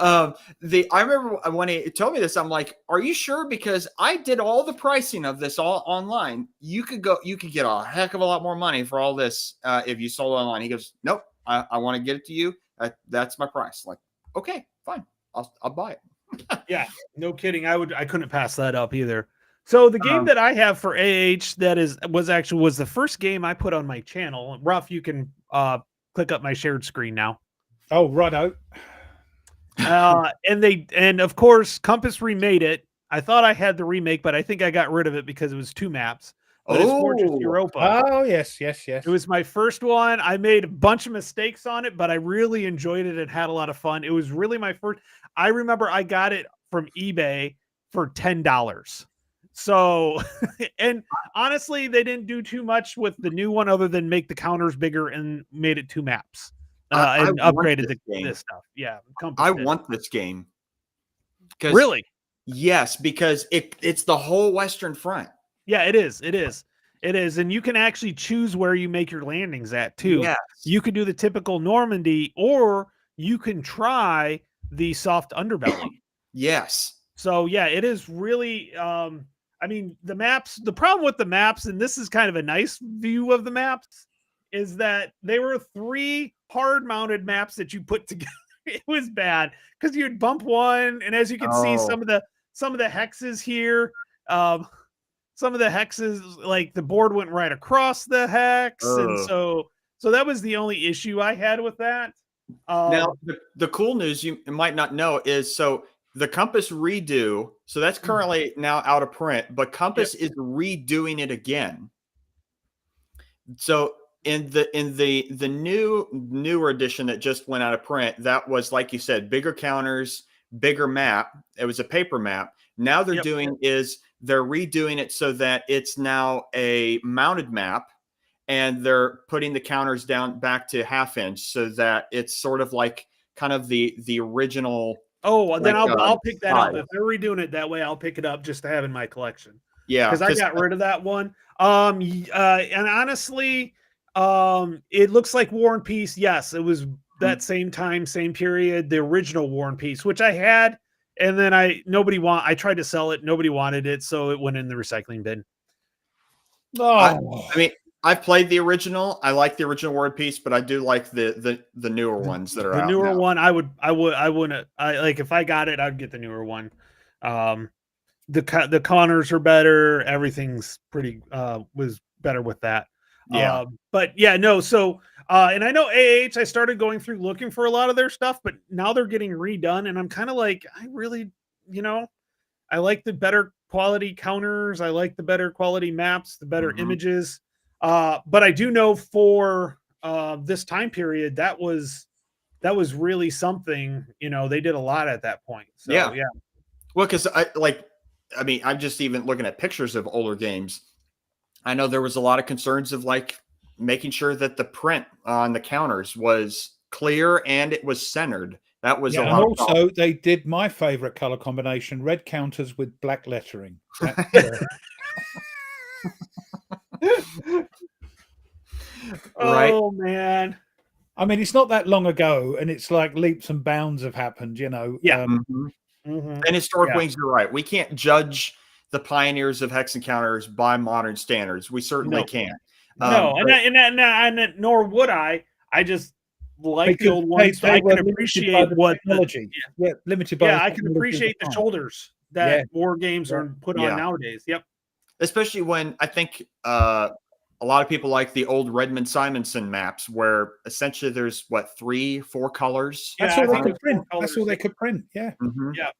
I remember when he told me this, I'm like, "Are you sure?" Because I did all the pricing of this all online. You could get a heck of a lot more money for all this if you sold it online. He goes, "Nope, I want to get it to you. That's my price." Like, okay, fine, I'll buy it. Yeah, no kidding. I couldn't pass that up either. So the game that I have for AH was the first game I put on my channel. Ruff, you can click up my shared screen now. Oh, righto. And of course Compass remade it. I thought I had the remake, but I think I got rid of it because it was 2 maps. But it's Fortress Europa. Oh, yes. It was my first one. I made a bunch of mistakes on it, but I really enjoyed it and had a lot of fun. It was really my first. I remember I got it from eBay for $10. So, and honestly, they didn't do too much with the new one other than make the counters bigger and made it 2 maps and upgraded this stuff. Yeah. I want this game. Really? Yes, because it's the whole Western Front. Yeah, it is. It is. It is. And you can actually choose where you make your landings at too. Yes. You could do the typical Normandy, or you can try the soft underbelly. Yes. So yeah, it is really I mean, the maps, the problem with the maps, and this is kind of a nice view of the maps, is that they were 3 hard mounted maps that you put together. It was bad because you'd bump one, and as you can see, some of the hexes here, some of the hexes, like the board went right across the hex, and so that was the only issue I had with that. Now, the cool news you might not know is the Compass redo, so that's currently now out of print, but Compass is redoing it again. So in the newer edition that just went out of print, that was, like you said, bigger counters, bigger map. It was a paper map. Now they're they're redoing it so that it's now a mounted map, and they're putting the counters down back to 1/2 inch so that it's sort of like kind of the original. Oh, then I'll pick that up. If they're redoing it that way, I'll pick it up just to have in my collection. Yeah, because I got rid of that one. And honestly, it looks like War and Peace. Yes, it was that same time, same period, the original War and Peace, which I had, and then I tried to sell it, nobody wanted it, so it went in the recycling bin. Oh, I mean, I've played the original. I like the original War and Peace, but I do like the newer ones that are out. The newer one, I wouldn't. Like if I got it, I'd get the newer one. The counters are better. Everything's pretty was better with that. Yeah. But yeah, no. So and I know AH, I started going through looking for a lot of their stuff, but now they're getting redone, and I'm kind of like, I really, I like the better quality counters. I like the better quality maps, the better images. But I do know for this time period, that was really something. They did a lot at that point. So yeah. Well, because I'm just even looking at pictures of older games. I know there was a lot of concerns of like making sure that the print on the counters was clear and it was centered. That was a lot. And also, they did my favorite color combination: red counters with black lettering. Oh man. I mean, it's not that long ago, and it's like leaps and bounds have happened, Yeah. And Historic Wings, you're right. We can't judge the pioneers of hex and counters by modern standards. We certainly can't. And nor would I. I just like the old ones. I can appreciate what technology. Limited by. Yeah, I can appreciate the shoulders that war games are put on nowadays. Yep. Especially when I think a lot of people like the old Redmond Simonson maps, where essentially there's 3-4 colors. That's all they could print. That's all they could print. Yeah. Yeah.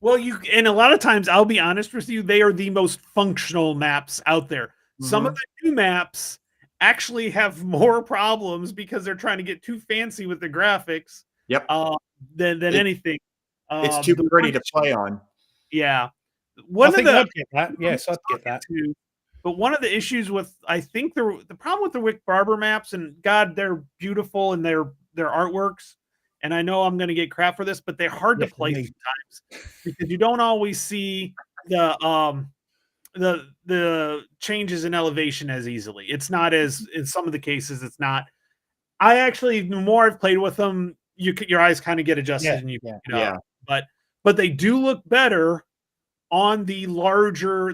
Well, and a lot of times, I'll be honest with you, they are the most functional maps out there. Some of the new maps actually have more problems because they're trying to get too fancy with the graphics. Yep. Than anything. It's too pretty to play on. Yeah. I'd get that. Yes, I'd get that too. But one of the issues with, I think the problem with the Wick Barber maps, and God, they're beautiful and their artworks. And I know I'm going to get crap for this, but they're hard to play sometimes because you don't always see the changes in elevation as easily. It's not as, in some of the cases, it's not. I actually, the more I've played with them, your eyes kind of get adjusted and you pick it up. But they do look better on the larger,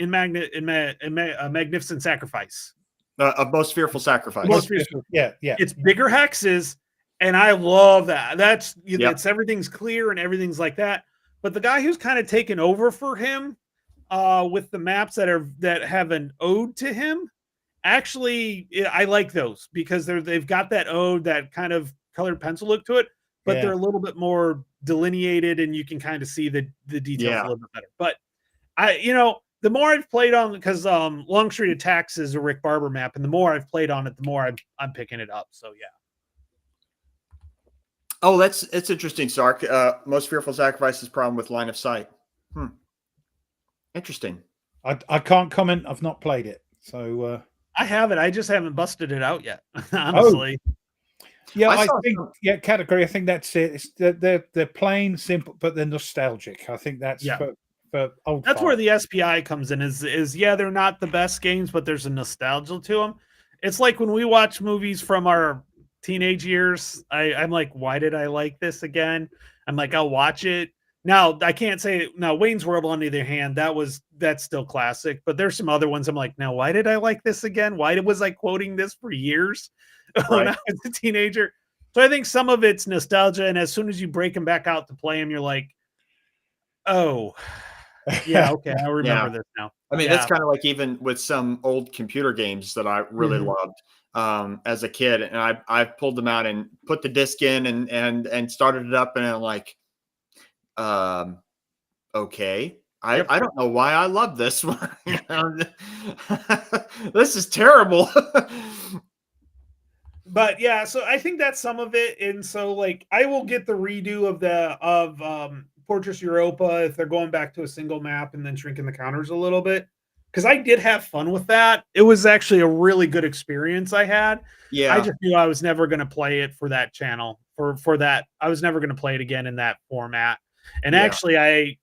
Magnificent Sacrifice. A Most Fearful Sacrifice. Yeah. It's bigger hexes. And I love that. It's everything's clear and everything's like that. But the guy who's kind of taken over for him with the maps that have an ode to him, actually, I like those because they've got that ode, that kind of colored pencil look to it, but they're a little bit more delineated and you can kind of see the details a little bit better. But the more I've played on, because Long Street Attacks is a Rick Barber map, and the more I've played on it, the more I'm picking it up. So yeah. Oh, it's interesting, Sark. Most Fearful Sacrifice's problem with line of sight. Interesting. I can't comment. I've not played it, so I have it. I just haven't busted it out yet. Honestly. Yeah, I I saw think category. I think that's it. It's they're plain, simple, but they're nostalgic. I think that's for old. That's where the SPI comes in. Is yeah, they're not the best games, but there's a nostalgia to them. It's like when we watch movies from our teenage years. I'm like, why did I like this again? I'm like, I'll watch it. Now I can't say now Wayne's World on the other hand, that's still classic, but there's some other ones I'm like, now why did I like this again? Why was I quoting this for years when I was a teenager? So I think some of it's nostalgia, and as soon as you break them back out to play them, you're like, oh, yeah, okay, I remember this now. I mean, that's kind of like even with some old computer games that I really loved as a kid, and I pulled them out and put the disc in and started it up, and I'm like, okay, I don't know why I love this one. This is terrible. But yeah, so I think that's some of it, and so like I will get the redo of Fortress Europa if they're going back to a single map and then shrinking the counters a little bit, because I did have fun with that. It was actually a really good experience I had. I just knew I was never going to play it for that channel for that. I was never going to play it again in that format. And actually, I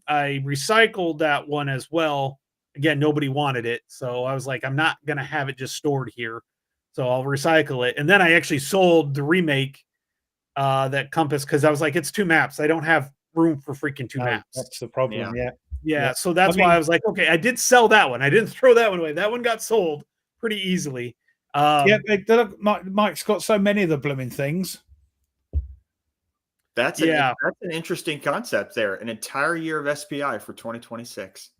recycled that one as well. Again, nobody wanted it, so I was like, I'm not going to have it just stored here. So I'll recycle it. And then I actually sold the remake that Compass because I was like, it's 2 maps. I don't have room for freaking 2 maps. That's the problem. Yeah. So that's why I was like, okay, I did sell that one. I didn't throw that one away. That one got sold pretty easily. Mike's got so many of the blooming things. That's an interesting concept there. An entire year of SPI for 2026.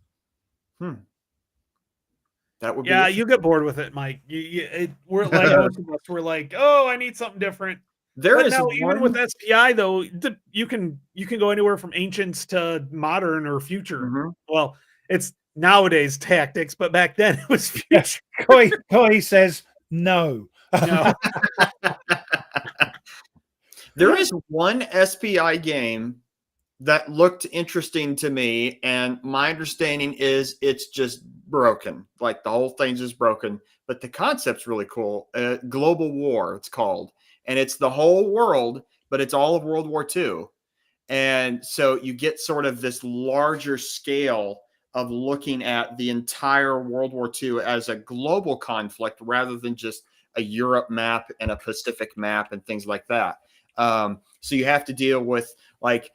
That would be you get bored with it, Mike. We're like most of us. We're like, oh, I need something different. Even with SPI though, you can go anywhere from ancients to modern or future. Well, it's nowadays tactics, but back then it was future. Koi says no. There is one SPI game that looked interesting to me, and my understanding is it's just broken. Like the whole thing's just broken, but the concept's really cool. Global War, it's called, and it's the whole world, but it's all of World War II. And so you get sort of this larger scale of looking at the entire World War II as a global conflict rather than just a Europe map and a Pacific map and things like that. So you have to deal with like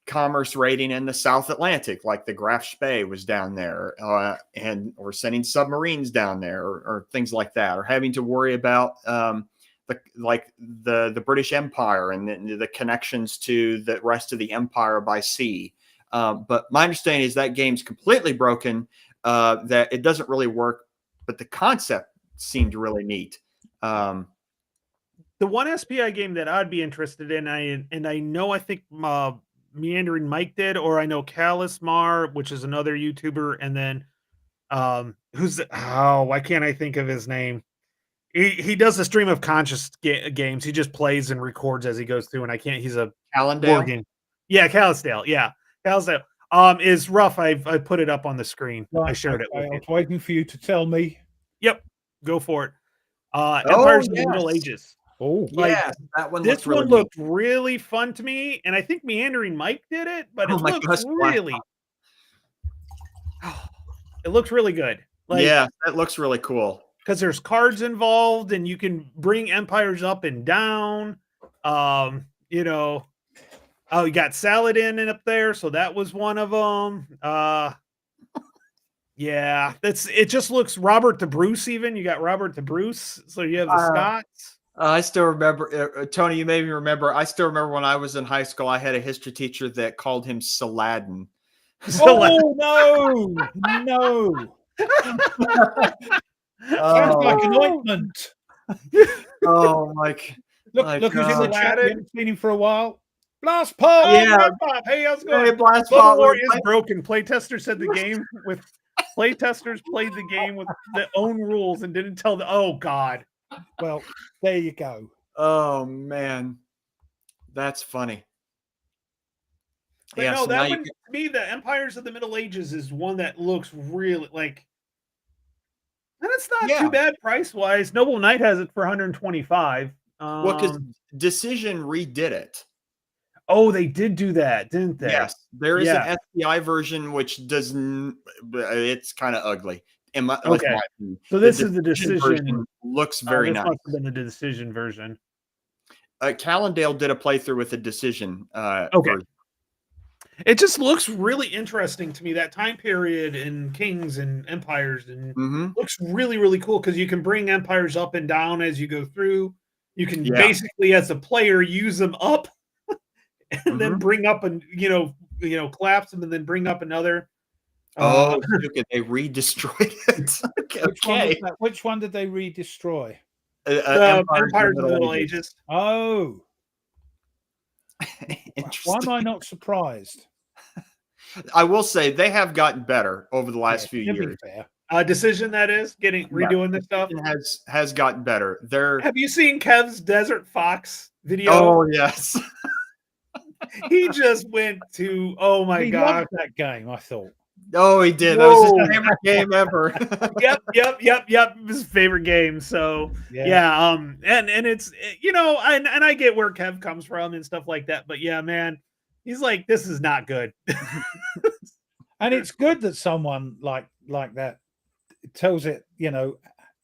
commerce raiding in the South Atlantic, like the Graf Spee was down there, or sending submarines down there, or things like that, or having to worry about the British Empire and the connections to the rest of the empire by sea. But my understanding is that game's completely broken, that it doesn't really work, but the concept seemed really neat. The one SPI game that I'd be interested in, I think Meandering Mike did, or I know Callus Mar, which is another YouTuber, and then why can't I think of his name? He does a stream of conscious games. He just plays and records as he goes through, and I can't. He's a Callendale. Yeah, Callistale. Yeah, Callistale. Is rough. I put it up on the screen. I shared it with you. I was waiting for you to tell me. Yep, go for it. Empires of the Middle Ages. Oh, that one. This one looked really fun to me, and I think Meandering Mike did it, but it looks really good. That looks really cool because there's cards involved, and you can bring empires up and down. You got Saladin up there, so that was one of them. It just looks Robert the Bruce. Even you got Robert the Bruce, so you have the Scots. I still remember, Tony, you made me remember. I still remember when I was in high school, I had a history teacher that called him Saladin. Oh, no. Sounds like an ointment. Oh, Mike. Look who's in the chat. We haven't seen him for a while. Blast Pop! Yeah. Hey, how's it going? Hey, Blast Global War is broken. Playtester said the game with playtesters played the game with their own rules and didn't tell the. Oh God. Well, there you go. Oh man, that's funny. But no, that one to me, the Empires of the Middle Ages is one that looks really like. And it's not too bad price wise. Noble Knight has it for 125. Well, because Decision redid it. Oh, they did do that, didn't they? Yes, there is an SPI version which doesn't. It's kind of ugly. Okay. So this is the Decision version. Looks very this nice. must have been the Decision version. Callendale did a playthrough with the Decision. Version. It just looks really interesting to me, that time period in Kings and Empires, and looks really, really cool because you can bring empires up and down as you go through. You can basically, as a player, use them up and then bring up and collapse them and then bring up another. They re-destroyed it. Okay. Which one did they re-destroy? Empires of the Middle Ages. Oh. Why am I not surprised? I will say they have gotten better over the last few years. Decision, that is, redoing this stuff has gotten better. Have you seen Kev's Desert Fox video? Oh yes. He just went to he loved that game, I thought. Oh, he did. That was his favorite game ever. Yep. His favorite game. So and it's and I get where Kev comes from and stuff like that. But yeah, man, he's like, this is not good. And it's good that someone like that tells it,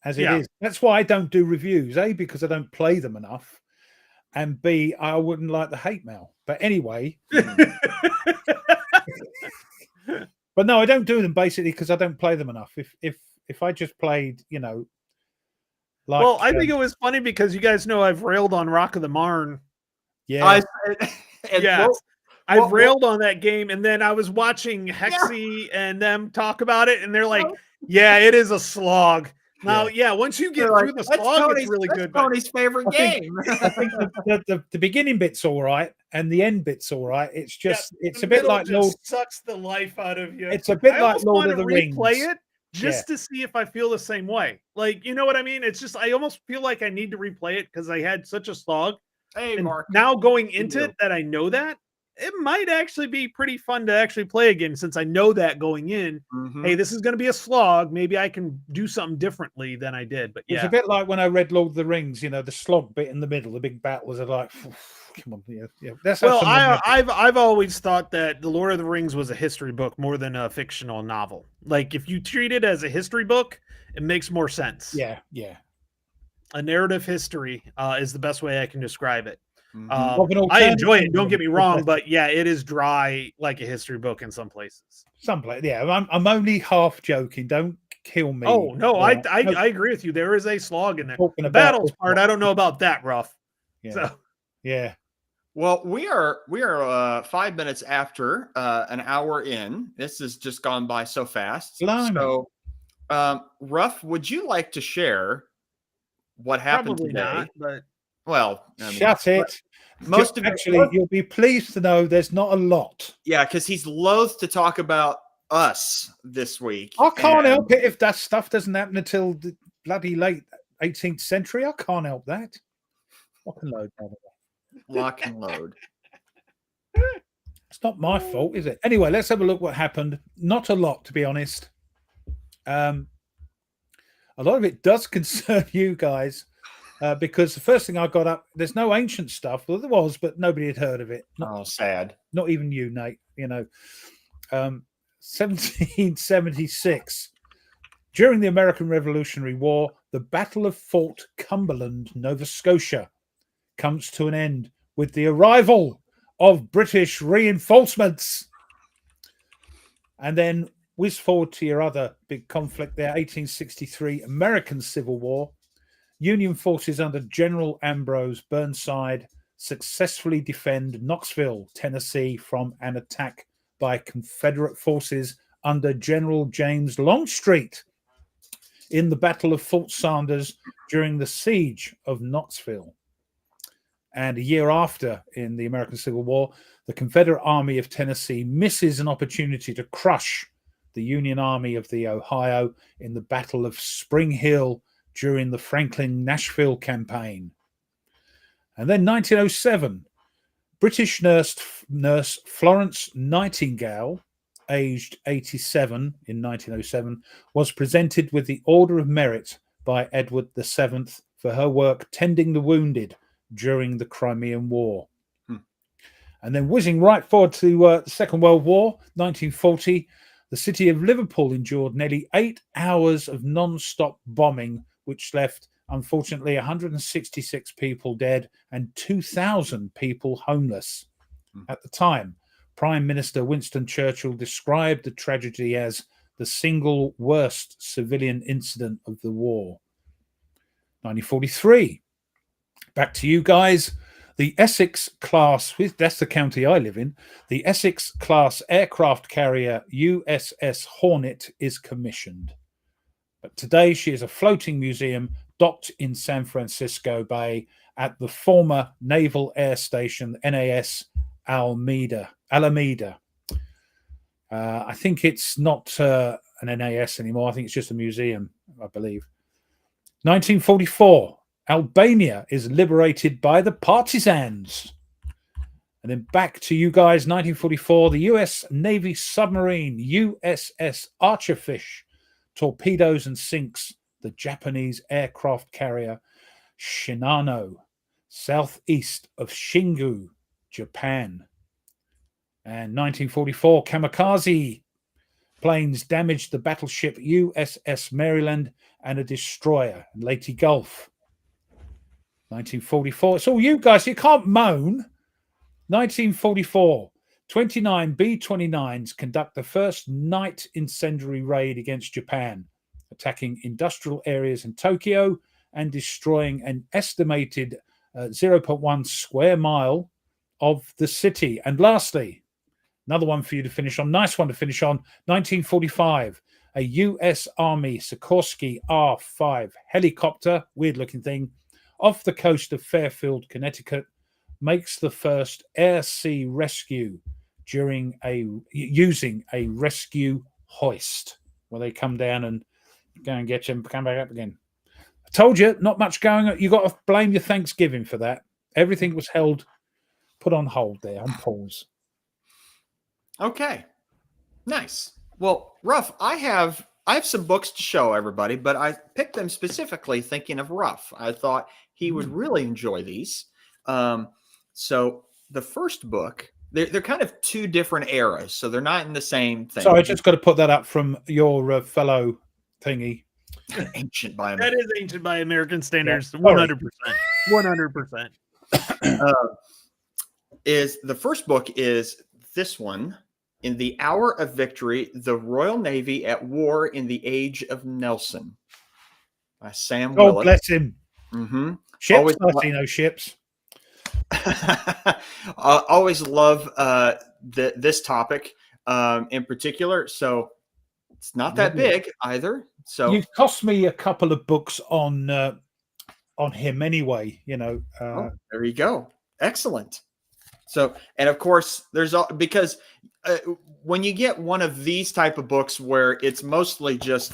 as it is. That's why I don't do reviews, A, because I don't play them enough, and B, I wouldn't like the hate mail. But anyway. But no, I don't do them basically because I don't play them enough. If I just played, I think it was funny because you guys know I've railed on Rock of the Marne. Yeah. I've railed on that game, and then I was watching Hexy and them talk about it, and they're like, "Yeah, it is a slog." Now, once you get through the slog, it's really good. Tony's favorite game. I think the beginning bit's all right, and the end bit's all right. It's just it's a bit like Lord. Sucks the life out of you. It's a bit like Lord of the Rings. Play it just to see if I feel the same way. Like, you know what I mean? It's just I almost feel like I need to replay it because I had such a slog. Hey, Mark. Now going into it, that I know that. It might actually be pretty fun to actually play again since I know that going in. Hey, this is going to be a slog. Maybe I can do something differently than I did. But it's a bit like when I read Lord of the Rings. The slog bit in the middle, the big battles are like, come on, That's I've always thought that the Lord of the Rings was a history book more than a fictional novel. Like if you treat it as a history book, it makes more sense. Yeah. A narrative history is the best way I can describe it. I enjoy it. Don't get me wrong, but it is dry like a history book in some places. I'm only half joking. Don't kill me. Oh no, I agree with you. There is a slog in there. The battles part, I don't know about that, Rough. Yeah. Well, we are 5 minutes after an hour in. This has just gone by so fast. Blimey. So, Ruff, would you like to share what happened Probably today? Not, but shut it. You'll be pleased to know there's not a lot. Yeah, because he's loath to talk about us this week. I can't help it if that stuff doesn't happen until the bloody late 18th century. I can't help that. Lock and load, by the way. Lock and load. It's not my fault, is it? Anyway, let's have a look what happened. Not a lot, to be honest. A lot of it does concern you guys. Because the first thing I got up, there's no ancient stuff. Well, there was, but nobody had heard of it. Sad. Not even you, Nate. 1776. During the American Revolutionary War, the Battle of Fort Cumberland, Nova Scotia, comes to an end with the arrival of British reinforcements. And then whiz forward to your other big conflict there, 1863 American Civil War. Union forces under General Ambrose Burnside successfully defend Knoxville, Tennessee, from an attack by Confederate forces under General James Longstreet in the Battle of Fort Sanders during the siege of Knoxville. And a year after, in the American Civil War, the Confederate Army of Tennessee misses an opportunity to crush the Union Army of the Ohio in the Battle of Spring Hill during the Franklin-Nashville campaign. And then 1907, British nurse Florence Nightingale, aged 87 in 1907, was presented with the Order of Merit by Edward VII for her work tending the wounded during the Crimean War. And then whizzing right forward to the Second World War, 1940, the city of Liverpool endured nearly 8 hours of non-stop bombing, which left, unfortunately, 166 people dead and 2,000 people homeless. At the time, Prime Minister Winston Churchill described the tragedy as the single worst civilian incident of the war. 1943. Back to you guys. The Essex class, that's the county I live in, the Essex class aircraft carrier USS Hornet is commissioned. But today she is a floating museum docked in San Francisco Bay at the former Naval Air Station, NAS Alameda. I think it's not an NAS anymore. I think it's just a museum, I believe. 1944. Albania is liberated by the partisans. And then back to you guys, 1944, the US Navy submarine USS Archerfish torpedoes and sinks the Japanese aircraft carrier Shinano, southeast of Shingu, Japan. And 1944, kamikaze planes damaged the battleship USS Maryland and a destroyer in Leyte Gulf. 1944. It's all you guys. You can't moan. 1944. 29 B-29s conduct the first night incendiary raid against Japan, attacking industrial areas in Tokyo and destroying an estimated 0.1 square mile of the city. And lastly, another one for you to finish on. Nice one to finish on. 1945. A U.S. Army Sikorsky R-5 helicopter, weird-looking thing, off the coast of Fairfield, Connecticut, makes the first air-sea rescue using a rescue hoist, where they come down and go and get you and come back up again. I told you, not much going on. You got to blame your Thanksgiving for that. Everything was put on hold there, on pause. Okay, nice. Well, Ruff, I have some books to show everybody, but I picked them specifically thinking of Ruff. I thought he would really enjoy these. So the first book, they're kind of two different eras, so they're not in the same thing. So I just got to put that up from your fellow thingy. Ancient by that is ancient by American standards. 100%. 100%. Is the first book is this one. In the Hour of Victory, the Royal Navy at War in the Age of Nelson by Sam Willett. Oh, bless him. Mm-hmm. Ships, Latino ships. Always love this topic in particular. So it's not that big either. So you've cost me a couple of books on him anyway, there you go. Excellent. So, and of course, because when you get one of these type of books where it's mostly just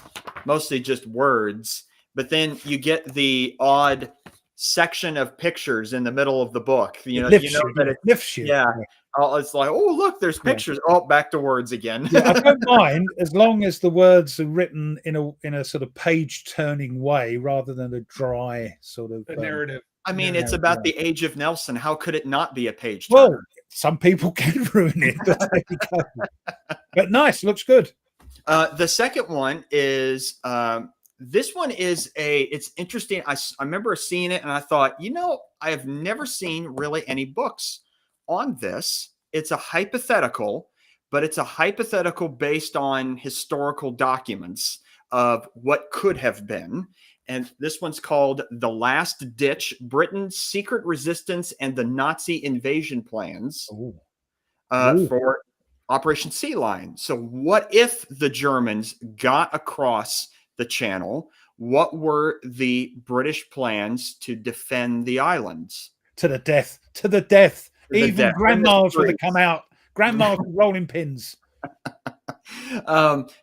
words, but then you get the odd section of pictures in the middle of the book, that it lifts you. Yeah. It's like, oh, look, there's pictures. Yeah. Oh, back to words again. Yeah, I don't mind as long as the words are written in a sort of page turning way rather than a dry sort of narrative. I mean, it's about the Age of Nelson. How could it not be a page turner? Well, some people can ruin it. But nice, looks good. The second one is this one is it's interesting. I remember seeing it and I thought, I have never seen really any books on this. It's a hypothetical, but it's a hypothetical based on historical documents of what could have been. And this one's called The Last Ditch, Britain's Secret Resistance and the Nazi Invasion Plans for Operation Sea Lion. So what if the Germans got across the channel? What were the British plans to defend the islands? To the death. Even grandmas would have come out. Grandmas rolling pins.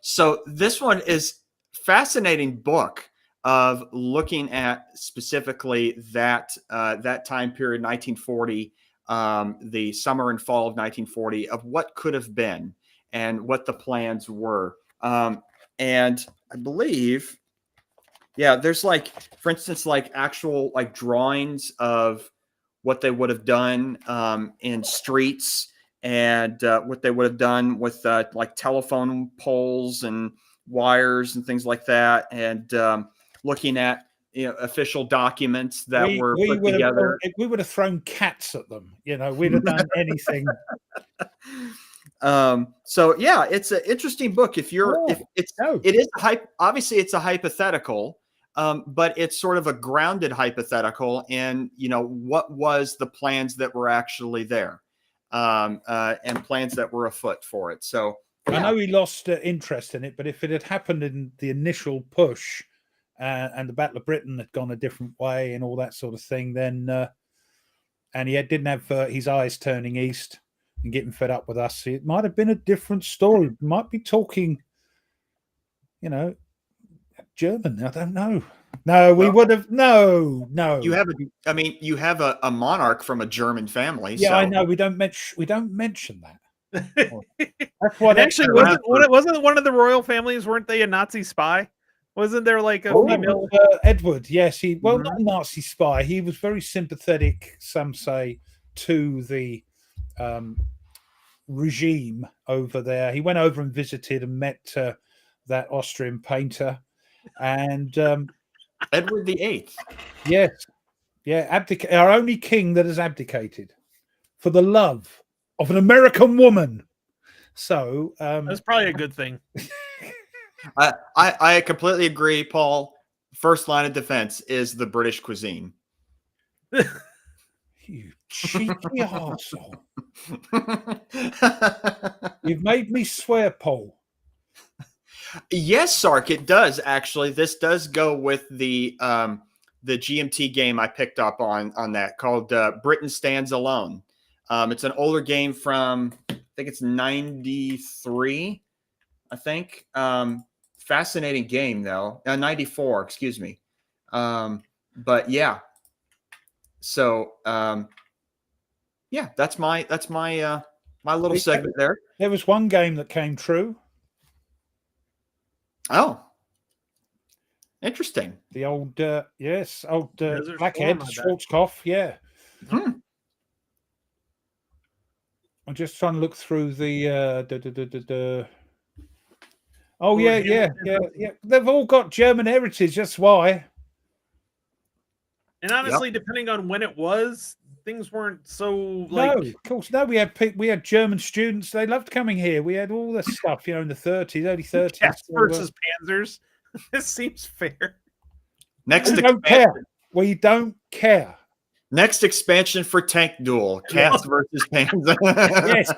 So this one is fascinating book of looking at specifically that time period, 1940, the summer and fall of 1940, of what could have been and what the plans were. And I believe Yeah, there's like, for instance, like actual like drawings of what they would have done in streets and what they would have done with like telephone poles and wires and things like that, and looking at official documents that were We put would have together. we would have thrown cats at them. We'd have done anything. So yeah, it's an interesting book. If it is obviously it's a hypothetical, but it's sort of a grounded hypothetical in what was the plans that were actually there, and plans that were afoot for it. So I know he lost interest in it, but if it had happened in the initial push and the Battle of Britain had gone a different way and all that sort of thing, then and he didn't have his eyes turning east and getting fed up with us, it might have been a different story. We might be talking, German. I don't know. No, we would have. No. You have a monarch from a German family. Yeah, so. I know. We don't mention that. That's what actually wasn't one of the royal families. Weren't they a Nazi spy? Wasn't there like a female Edward? Yes, not a Nazi spy. He was very sympathetic, some say, to the regime over there. He went over and visited and met that Austrian painter, and Edward VIII. Yes, yeah, our only king that has abdicated for the love of an American woman. So that's probably a good thing. I completely agree, Paul. First line of defense is the British cuisine. You cheeky arsehole. You've made me swear, Paul. Yes, Sark, it does actually. This does go with the GMT game I picked up on that called Britain Stands Alone. It's an older game from, I think it's 93, I think. Fascinating game though. 94, excuse me. But yeah. So yeah, that's my my little segment there. There was one game that came true. Oh, interesting. The old Blackhead Schwarzkopf, Schwarzkopf, yeah. I'm just trying to look through the Oh yeah. They've all got German heritage, that's why. And honestly, depending on when it was, things weren't so No, of course. No, we had German students. They loved coming here. We had all this stuff, in the 30s, early 30s. Cats versus Panzers. This seems fair. We don't care. Next expansion for Tank Duel: Cats versus Panzers. Yes.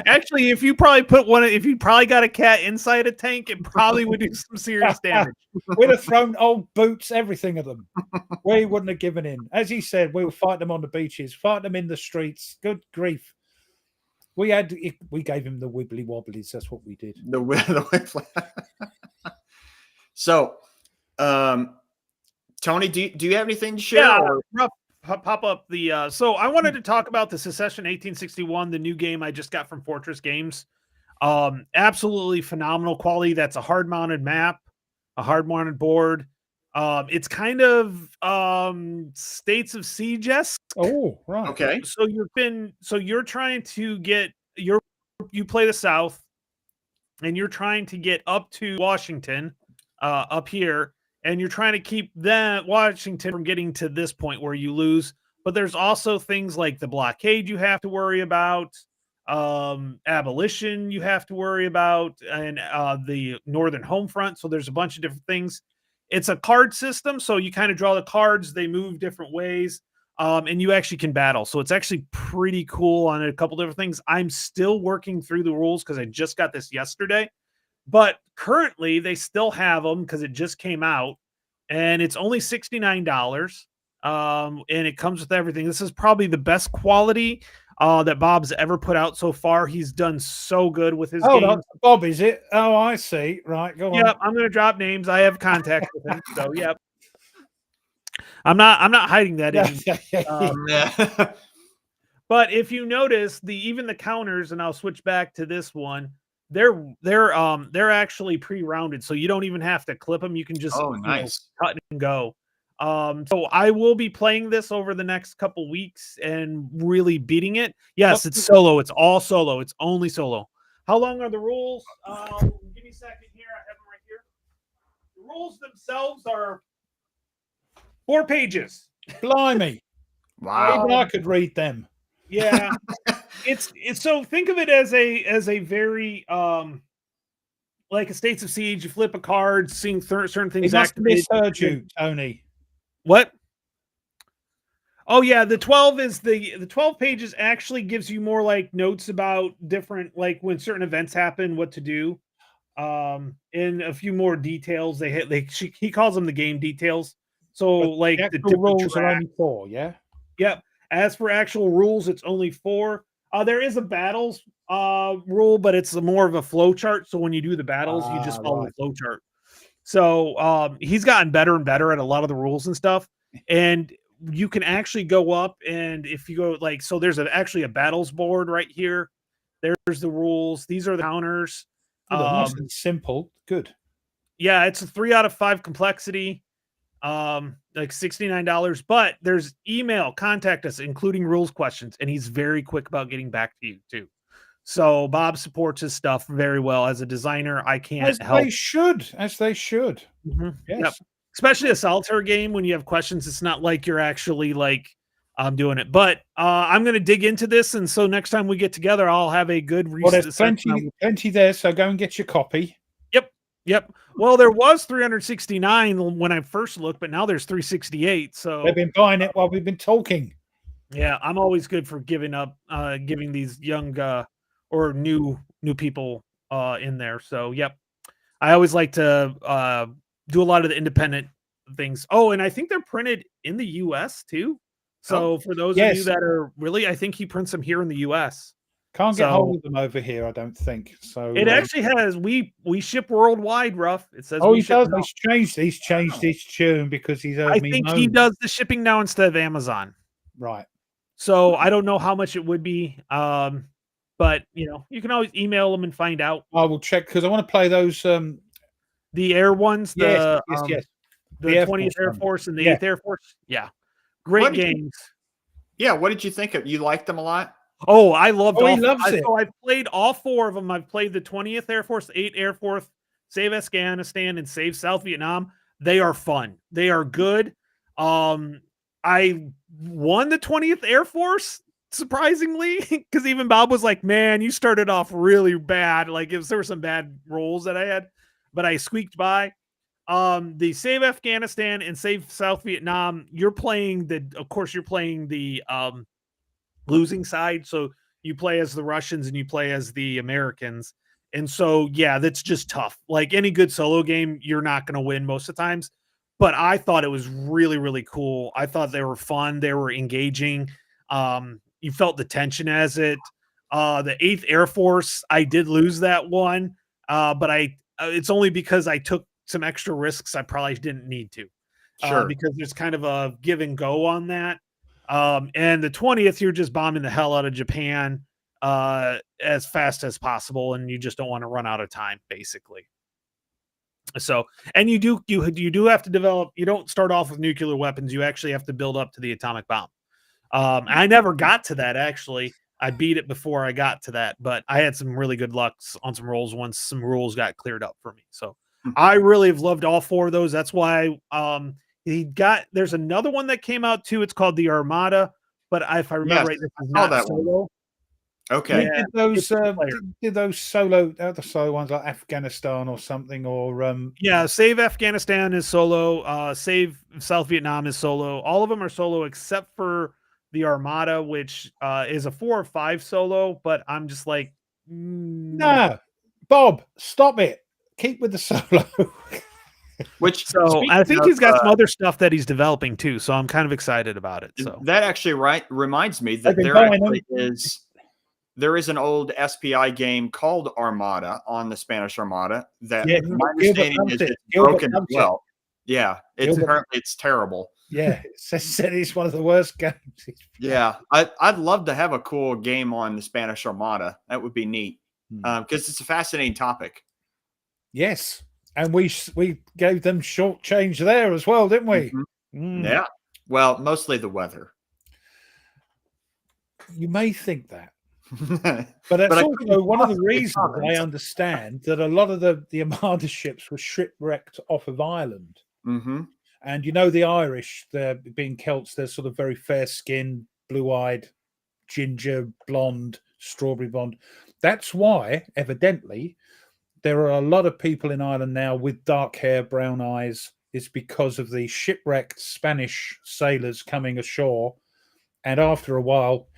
Actually, if you probably got a cat inside a tank, it probably would do some serious damage. We'd have thrown old boots, everything at them. We wouldn't have given in. As he said, we would fight them on the beaches, fight them in the streets. Good grief. We gave him the wibbly wobblies. That's what we did. So, Tony, do you have anything to share? Yeah, pop up the so I wanted to talk about the Secession 1861, the new game I just got from Fortress Games. Absolutely phenomenal quality. That's a hard mounted map, a hard mounted board. It's kind of States of Siege-esque. Oh, right. Okay. So you're trying to get you play the South, and you're trying to get up to Washington, up here. And you're trying to keep Washington from getting to this point where you lose. But there's also things like the blockade you have to worry about, abolition you have to worry about, and the Northern Home Front. So there's a bunch of different things. It's a card system, so you kind of draw the cards. They move different ways, and you actually can battle. So it's actually pretty cool on a couple different things. I'm still working through the rules because I just got this yesterday. But currently, they still have them because it just came out, and it's only $69. And it comes with everything. This is probably the best quality that Bob's ever put out so far. He's done so good with his games. Bob, is it? Oh, I see. Right, go on. Yep, I'm going to drop names. I have contact with him, so yep. I'm not hiding that But if you notice, even the counters, and I'll switch back to this one. they're actually pre-rounded, so you don't even have to clip them. You can just nice. cut and go. So I will be playing this over the next couple weeks and really beating it. Yes, it's solo. It's all solo. It's only solo. How long are the rules? Give me a second here. I have them right here. The rules themselves are 4 pages. Blimey. Wow. Even I could read them. Yeah. it's so think of it as a very like Estates of Siege. You flip a card, seeing certain things It must have activated. misheard you, Tony. What? Oh yeah, the 12 is the 12 pages actually gives you more like notes about different, like when certain events happen, what to do. And a few more details. He calls them the game details. So But like the actual rules are only 4, yeah? Yep. As for actual rules, it's only 4. There is a battles rule, but it's more of a flow chart. So when you do the battles, you just follow the flow chart. So he's gotten better and better at a lot of the rules and stuff. And you can actually go up, and if you go like, so there's actually a battles board right here. There's the rules. These are the counters. Nice and simple. Good. Yeah, it's a 3 out of 5 complexity. Like $69, but there's email, contact us, including rules questions, and he's very quick about getting back to you too. So Bob supports his stuff very well. As a designer, I can't help. As they should. Mm-hmm. Yes. Yep. Especially a solitaire game, when you have questions, it's not like you're actually like doing it. But I'm going to dig into this, and so next time we get together, I'll have a good research. Well, there's plenty there, so go and get your copy. Yep. Well, there was 369 when I first looked, but now there's 368. So they've been buying it while we've been talking. Yeah, I'm always good for giving these young or new people in there. So yep, I always like to do a lot of the independent things. Oh, and I think they're printed in the U.S. too. So for those of you that are really, I think he prints them here in the U.S. Can't get hold of them over here, I don't think. So it actually has. We ship worldwide, Ruff. It says. Oh, he does. He's changed his tune because he's. I think he does the shipping now instead of Amazon. Right. So I don't know how much it would be. But you can always email them and find out. I will check because I want to play those. The air ones. Yes. The 20th Air Force and the 8th Air Force. Yeah. Great games. What did you think of? You liked them a lot? Oh, I loved he loves it. So I've played all 4 of them. I've played the 20th Air Force, 8th Air Force, Save Afghanistan, and Save South Vietnam. They are fun. They are good. I won the 20th Air Force, surprisingly, because even Bob was like, man, you started off really bad. Like there were some bad rolls that I had, but I squeaked by. The Save Afghanistan and Save South Vietnam, you're playing the losing side. So you play as the Russians and you play as the Americans. And so, yeah, that's just tough. Like any good solo game, you're not going to win most of the times. But I thought it was really, really cool. I thought they were fun. They were engaging. You felt the tension as it. The 8th Air Force, I did lose that one. But it's only because I took some extra risks I probably didn't need to. Sure. Because there's kind of a give and go on that. And the 20th, you're just bombing the hell out of Japan as fast as possible, and you just don't want to run out of time, basically. So, and you do have to develop. You don't start off with nuclear weapons. You actually have to build up to the atomic bomb. I never got to that, actually. I beat it before I got to that, but I had some really good luck on some rolls once some rules got cleared up for me. So I really have loved all 4 of those. That's why there's another one that came out too. It's called the Armada, but if I remember right, this is not that solo. One. Okay. Yeah, did those solo ones like Afghanistan or something, or Save Afghanistan is solo. Save South Vietnam is solo. All of them are solo except for the Armada, which is a 4 or 5 solo. But I'm just like, no, Bob, stop it. Keep with the solo. I think he's got some other stuff that he's developing too. So I'm kind of excited about it. So that actually reminds me that there is an old SPI game called Armada on the Spanish Armada that my understanding is it's broken as well. Yeah, it's terrible. Yeah, it's one of the worst games. Yeah, I'd love to have a cool game on the Spanish Armada. That would be neat. because it's a fascinating topic. Yes, and we gave them short change there as well, didn't we? Yeah. Well, mostly the weather. You may think that. But that's also one of the reasons I understand that a lot of the Armada ships were shipwrecked off of Ireland. And the Irish, they're being Celts, they're sort of very fair-skinned, blue-eyed, ginger, blonde, strawberry blonde. That's why, evidently, there are a lot of people in Ireland now with dark hair, brown eyes. It's because of the shipwrecked Spanish sailors coming ashore and after a while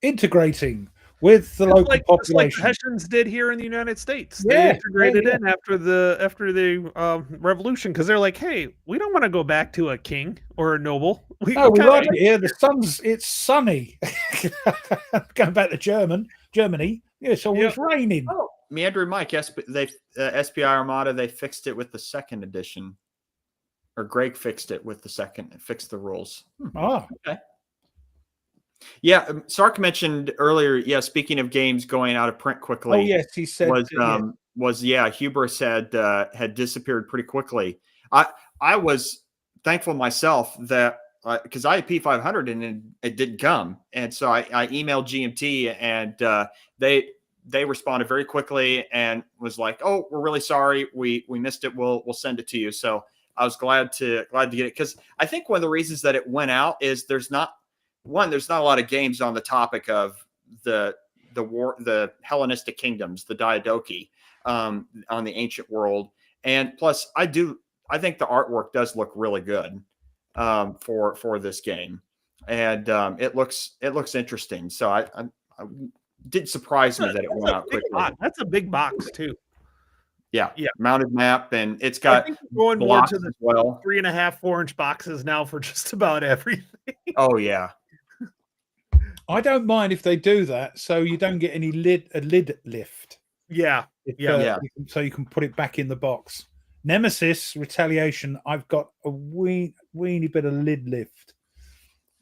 integrating with the local population. Just like the Hessians did here in the United States. Yeah, they integrated in after the revolution, because they're like, hey, we don't want to go back to a king or a noble. We like it here. It's sunny. Going back to Germany. Yeah, it's always raining. Oh, Meander and Mike, SPI Armada, they fixed it with the second edition. Or Greg fixed it with fixed the rules. Okay. Yeah, Sark mentioned earlier. Speaking of games going out of print quickly. Oh yes, he said Hubris had disappeared pretty quickly. I was thankful myself that because I had P500 and it didn't come, and so I emailed GMT and they responded very quickly and was like, "Oh, we're really sorry, we missed it. We'll send it to you." So I was glad to get it, because I think one of the reasons that it went out is there's not a lot of games on the topic of the Hellenistic kingdoms, the Diadochi, on the ancient world. And plus I think the artwork does look really good for this game. And it looks interesting. So I did surprise me that it went out quickly. That's a big box too. Yeah. Mounted map, and it's got going more to the 3.5, 4-inch boxes now for just about everything. Oh yeah. I don't mind if they do that, so you don't get any lid lift. Yeah. So you can put it back in the box. Nemesis Retaliation, I've got a weeny bit of lid lift.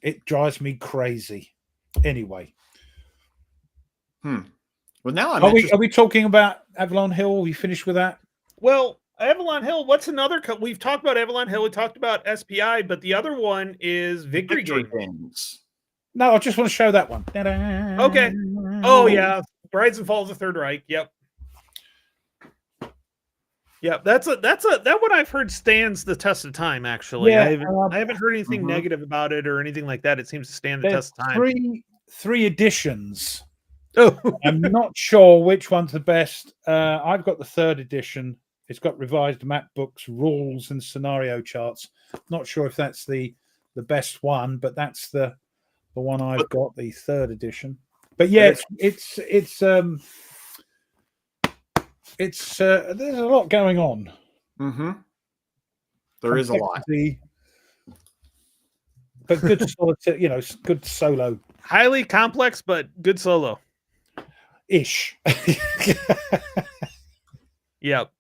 It drives me crazy. Anyway. Well, now are we talking about Avalon Hill? Are we finished with that? Well, Avalon Hill, what's another? We've talked about Avalon Hill. We talked about SPI, but the other one is Victory Games. No, I just want to show that one. Okay. Oh yeah, Brides and Falls of Third Reich. Yep. That one I've heard stands the test of time. Actually, I haven't heard anything negative about it or anything like that. It seems to stand the test of time. Three editions. Oh, I'm not sure which one's the best. I've got the third edition. It's got revised map books, rules, and scenario charts. Not sure if that's the best one, but that's the one I've got, the third edition. But yeah, it's there's a lot going on. There is a lot, but good solid, good solo. Highly complex, but good solo. Ish. Yep.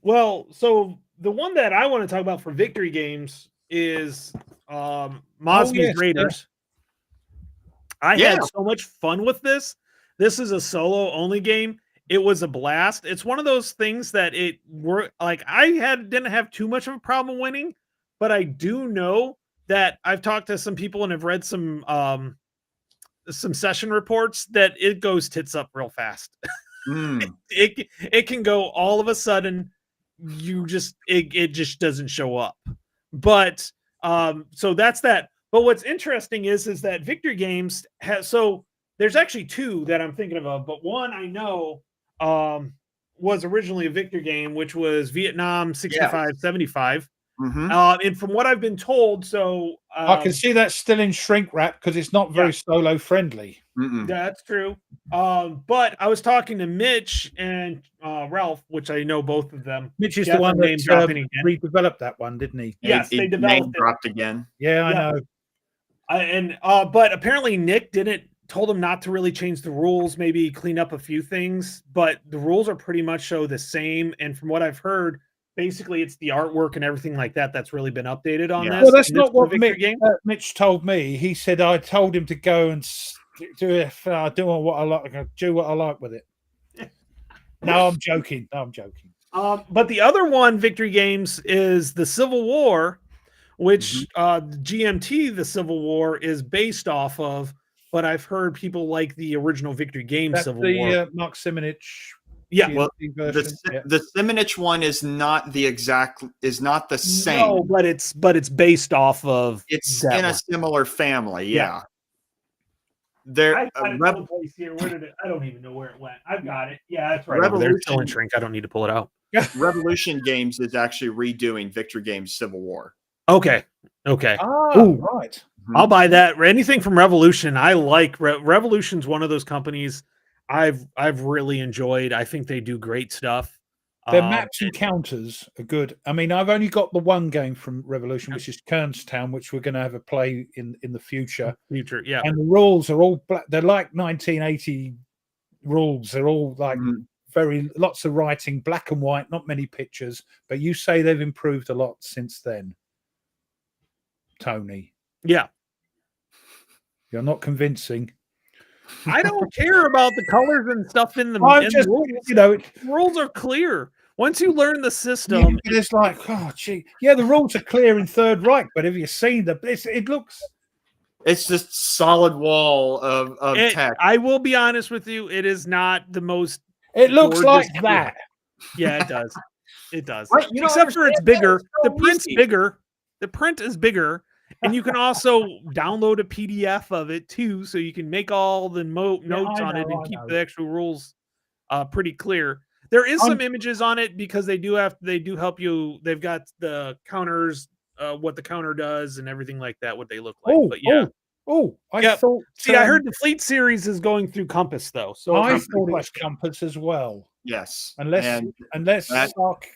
Well, so the one that I want to talk about for Victory Games is Mosby's Raiders. I had so much fun with this. This is a solo only game. It was a blast. It's one of those things that I didn't have too much of a problem winning, but I do know that I've talked to some people and have read some session reports that it goes tits up real fast. It can go all of a sudden. It just doesn't show up. But so that's that. But what's interesting is that Victory Games there's actually two that I'm thinking of, but one I know was originally a Victory game, which was Vietnam 65-75. And from what I've been told, I can see that's still in shrink wrap because it's not very solo friendly. That's true. But I was talking to Mitch and Ralph, which I know both of them. Mitch is the one that redeveloped that one, didn't he? Yes, they developed it. Dropped again. Yeah, I know. But apparently Nick told him not to really change the rules, maybe clean up a few things, but the rules are pretty much the same. And from what I've heard, basically it's the artwork and everything like that that's really been updated on this. Well, that's not what Mitch told me. He said I told him to go and do what I like with it. No, I'm joking. No, I'm joking. But the other one, Victory Games, is the Civil War, which GMT, the Civil War, is based off of. But I've heard people like the original Victory Games That's Civil the War. Mark Simonich. Yeah, Well, version. the Simonich one is not the same. No, but it's based off of. It's that in a one. similar family. Yeah. Yeah. There, I got it someplace here. Where did it? I don't even know where it went. I've got it. Yeah, that's right. Revolution, Over there, still in shrink. I don't need to pull it out. Revolution Games is actually redoing Victory Games Civil War. Okay. Okay. Oh, right. I'll buy that. Anything from Revolution, I like. Revolution's one of those companies I've really enjoyed. I think they do great stuff. Their maps and counters are good. I mean, I've only got the one game from Revolution, which is Kernstown, which we're going to have a play in the future. Yeah. And the rules are all black. They're like 1980 rules. They're all like lots of writing, black and white, not many pictures. But you say they've improved a lot since then, Tony. Yeah. You're not convincing. I don't care about the colors and stuff in the rules. You know, rules are clear. Once you learn the system, it's like, oh, gee, yeah, the rules are clear in Third Reich, but have you seen it looks. It's just solid wall of text. I will be honest with you, it is not the most. It looks like that. Yeah, it does. It does. Right, Except for it's bigger. The print's bigger. The print is bigger. And you can also download a PDF of it too, so you can make all the notes on it and keep the actual rules pretty clear. There is some images on it because they do help you. They've got the counters, what the counter does, and everything like that. What they look like. But yeah. I thought. See, I heard the Fleet series is going through Compass though, so I thought it was Compass as well. Yes, unless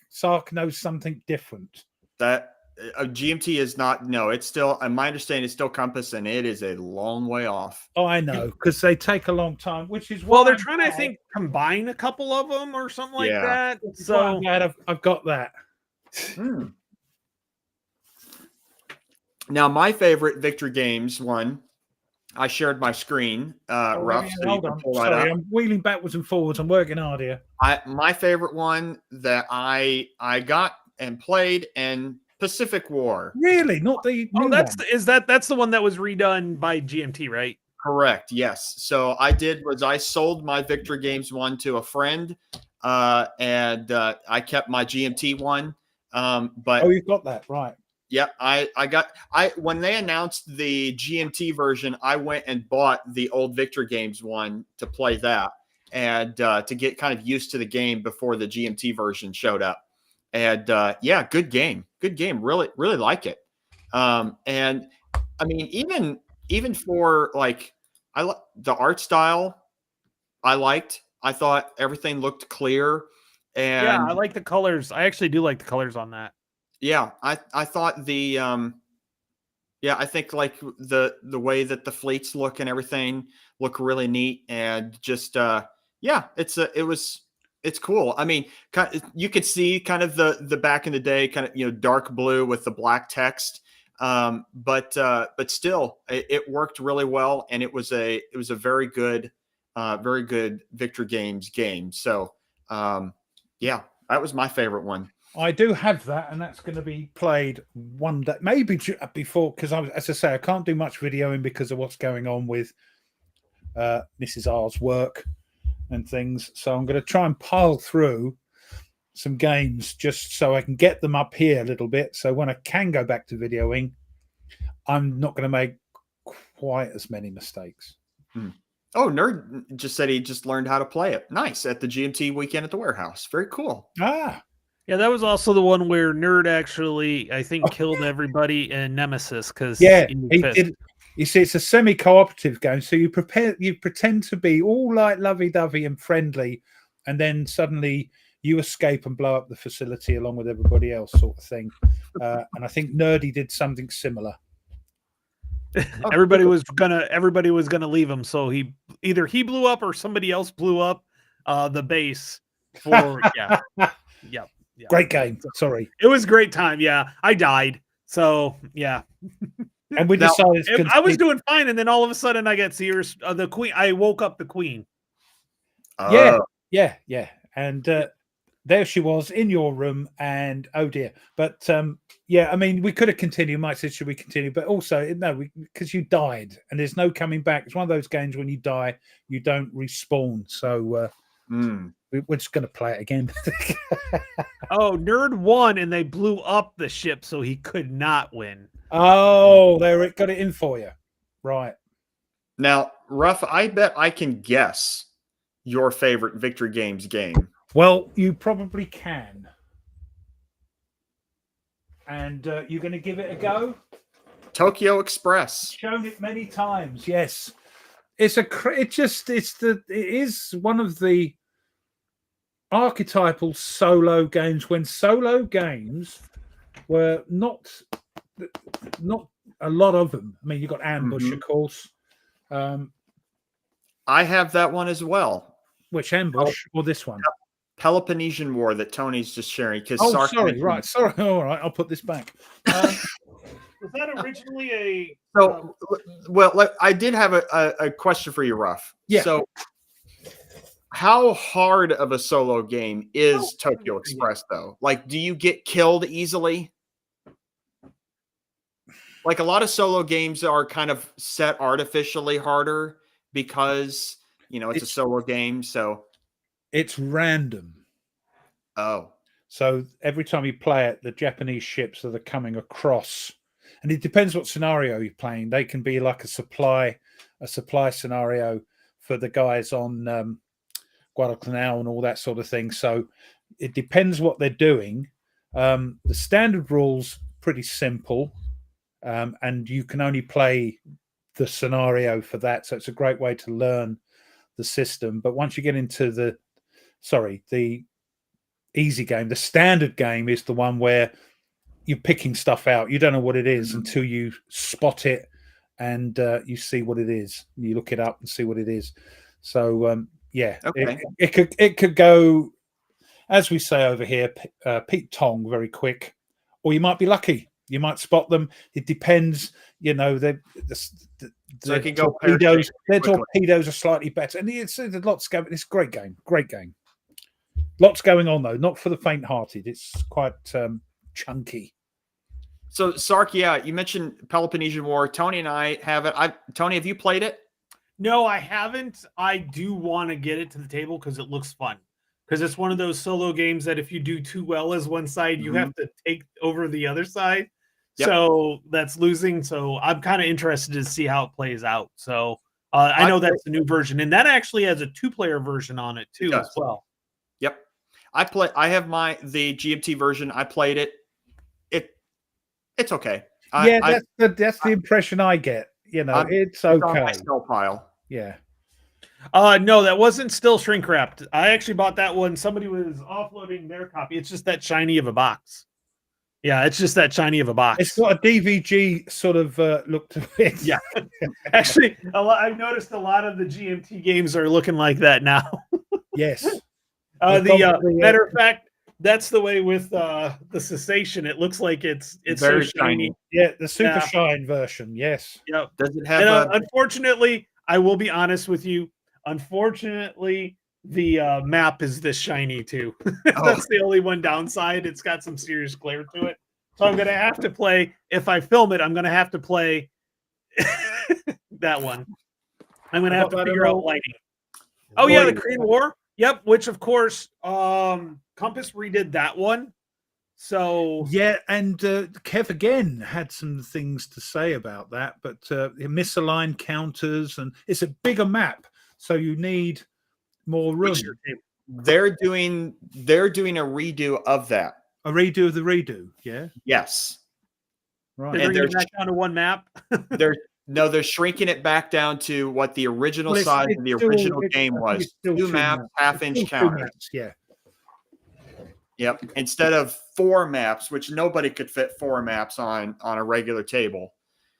Sark knows something different. That. GMT is not. No, it's still. My understanding is still Compass, and it is a long way off. Oh, I know, because they take a long time. Which is they're trying to, I think, combine a couple of them or something like that. So I'm glad I've got that. Now, my favorite Victory Games one. I shared my screen, Ruff. So hold on. Sorry, I'm wheeling backwards and forwards. I'm working hard here. My favorite one that I got and played and. Pacific War. Really? Not the new that's the one that was redone by GMT, right? Correct. Yes. So I sold my Victory Games one to a friend, and I kept my GMT one. But you've got that right. Yep. When they announced the GMT version, I went and bought the old Victory Games one to play that and to get kind of used to the game before the GMT version showed up. And good game. Really, really like it. And I mean, even for like, the art style, I thought everything looked clear. And yeah, I like the colors. I actually do like the colors on that. Yeah, I thought I think like the way that the fleets look and everything look really neat, and just it's cool. I mean, you could see kind of the back in the day, kind of, dark blue with the black text. But still it worked really well. And it was a very good Victory Games game. So, that was my favorite one. I do have that, and that's going to be played one day, maybe before, because as I say, I can't do much videoing because of what's going on with Mrs. R's work and things. So I'm going to try and pile through some games just so I can get them up here a little bit. So when I can go back to videoing, I'm not going to make quite as many mistakes. Oh, Nerd just said he just learned how to play it. Nice. At the GMT weekend at the warehouse. Very cool. Yeah, that was also the one where Nerd actually, I think, killed everybody in Nemesis because he did. You see, it's a semi-cooperative game, so you pretend to be all like lovey-dovey and friendly, and then suddenly you escape and blow up the facility along with everybody else, sort of thing. And I think Nerdy did something similar. Everybody was gonna leave him, so he blew up or somebody else blew up the base for yeah. Great game. Sorry, it was a great time. Yeah, I died. So yeah. And we decided I was doing fine, and then all of a sudden I got serious. The queen. I woke up the queen. Yeah. And there she was in your room, and oh dear. But yeah, I mean, we could have continued. Mike said, should we continue? But also, no, because you died, and there's no coming back. It's one of those games when you die, you don't respawn. So we're just going to play it again. Oh, Nerd won, and they blew up the ship, so he could not win. Oh, they got it in for you. Right. Now, Ruff, I bet I can guess your favorite Victory Games game. Well, you probably can. And you're going to give it a go? Tokyo Express. Shown it many times. Yes. It is one of the archetypal solo games when solo games were not a lot of them. I mean, you got Ambush, of course. I have that one as well. Which Ambush or this one? Peloponnesian War that Tony's just sharing. Sorry. All right, I'll put this back. Was that originally a? So, well, I did have a question for you, Ruff. Yeah. So, how hard of a solo game is Tokyo Express, though? Like, do you get killed easily? Like, a lot of solo games are kind of set artificially harder because, it's a solo game. So it's random. Oh. So every time you play it, the Japanese ships that are coming across, and it depends what scenario you're playing. They can be like a supply scenario for the guys on Guadalcanal and all that sort of thing. So it depends what they're doing. The standard rules pretty simple, and you can only play the scenario for that. So it's a great way to learn the system. But once you get into the easy game, the standard game is the one where you're picking stuff out. You don't know what it is until you spot it and you see what it is. You look it up and see what it is. So it could go, as we say over here, Pete Tong very quick, or you might be lucky. You might spot them. It depends. The torpedoes. Their torpedoes are slightly better, and it's lots going. It's a great game. Great game. Lots going on though. Not for the faint-hearted. It's quite chunky. So Sark, you mentioned Peloponnesian War. Tony and I have it. Tony, have you played it? No, I haven't. I do want to get it to the table because it looks fun. Because it's one of those solo games that if you do too well as one side, you have to take over the other side. Yep. So that's losing. So I'm kind of interested to see how it plays out. So I know that's the new version, and that actually has a 2-player version on it too as well. Yep. I have the GMT version. I played it. It's okay. That's the impression I get. It's okay. On my sell pile. Yeah. No, that wasn't still shrink wrapped. I actually bought that one. Somebody was offloading their copy. It's just that shiny of a box. Yeah, it's just that shiny of a box. It's got a DVG sort of look to it. Yeah. Actually, I've noticed a lot of the GMT games are looking like that now. Yes. Matter of fact, that's the way with the Cessation. It looks like it's very so shiny. Yeah, the super shine version. Yes. Yep. Does it have? Unfortunately, I will be honest with you. Unfortunately, the map is this shiny too. That's the only one downside. It's got some serious glare to it. So I'm going to have to play, if I film it, I'm going to have to play that one. I'm going to have to figure out lighting. Oh, yeah, the Korean War. Yep, which, of course, Compass redid that one. So yeah, and Kev again had some things to say about that, but misaligned counters, and it's a bigger map, so you need more room. They're doing a redo of that. A redo of the redo, yeah. Yes. Right. They're bringing it back down to one map. They're shrinking it back down to what the original size of the original game was. 2 maps, half-inch counters. Yeah. Yep. Instead of 4 maps, which nobody could fit 4 maps on a regular table.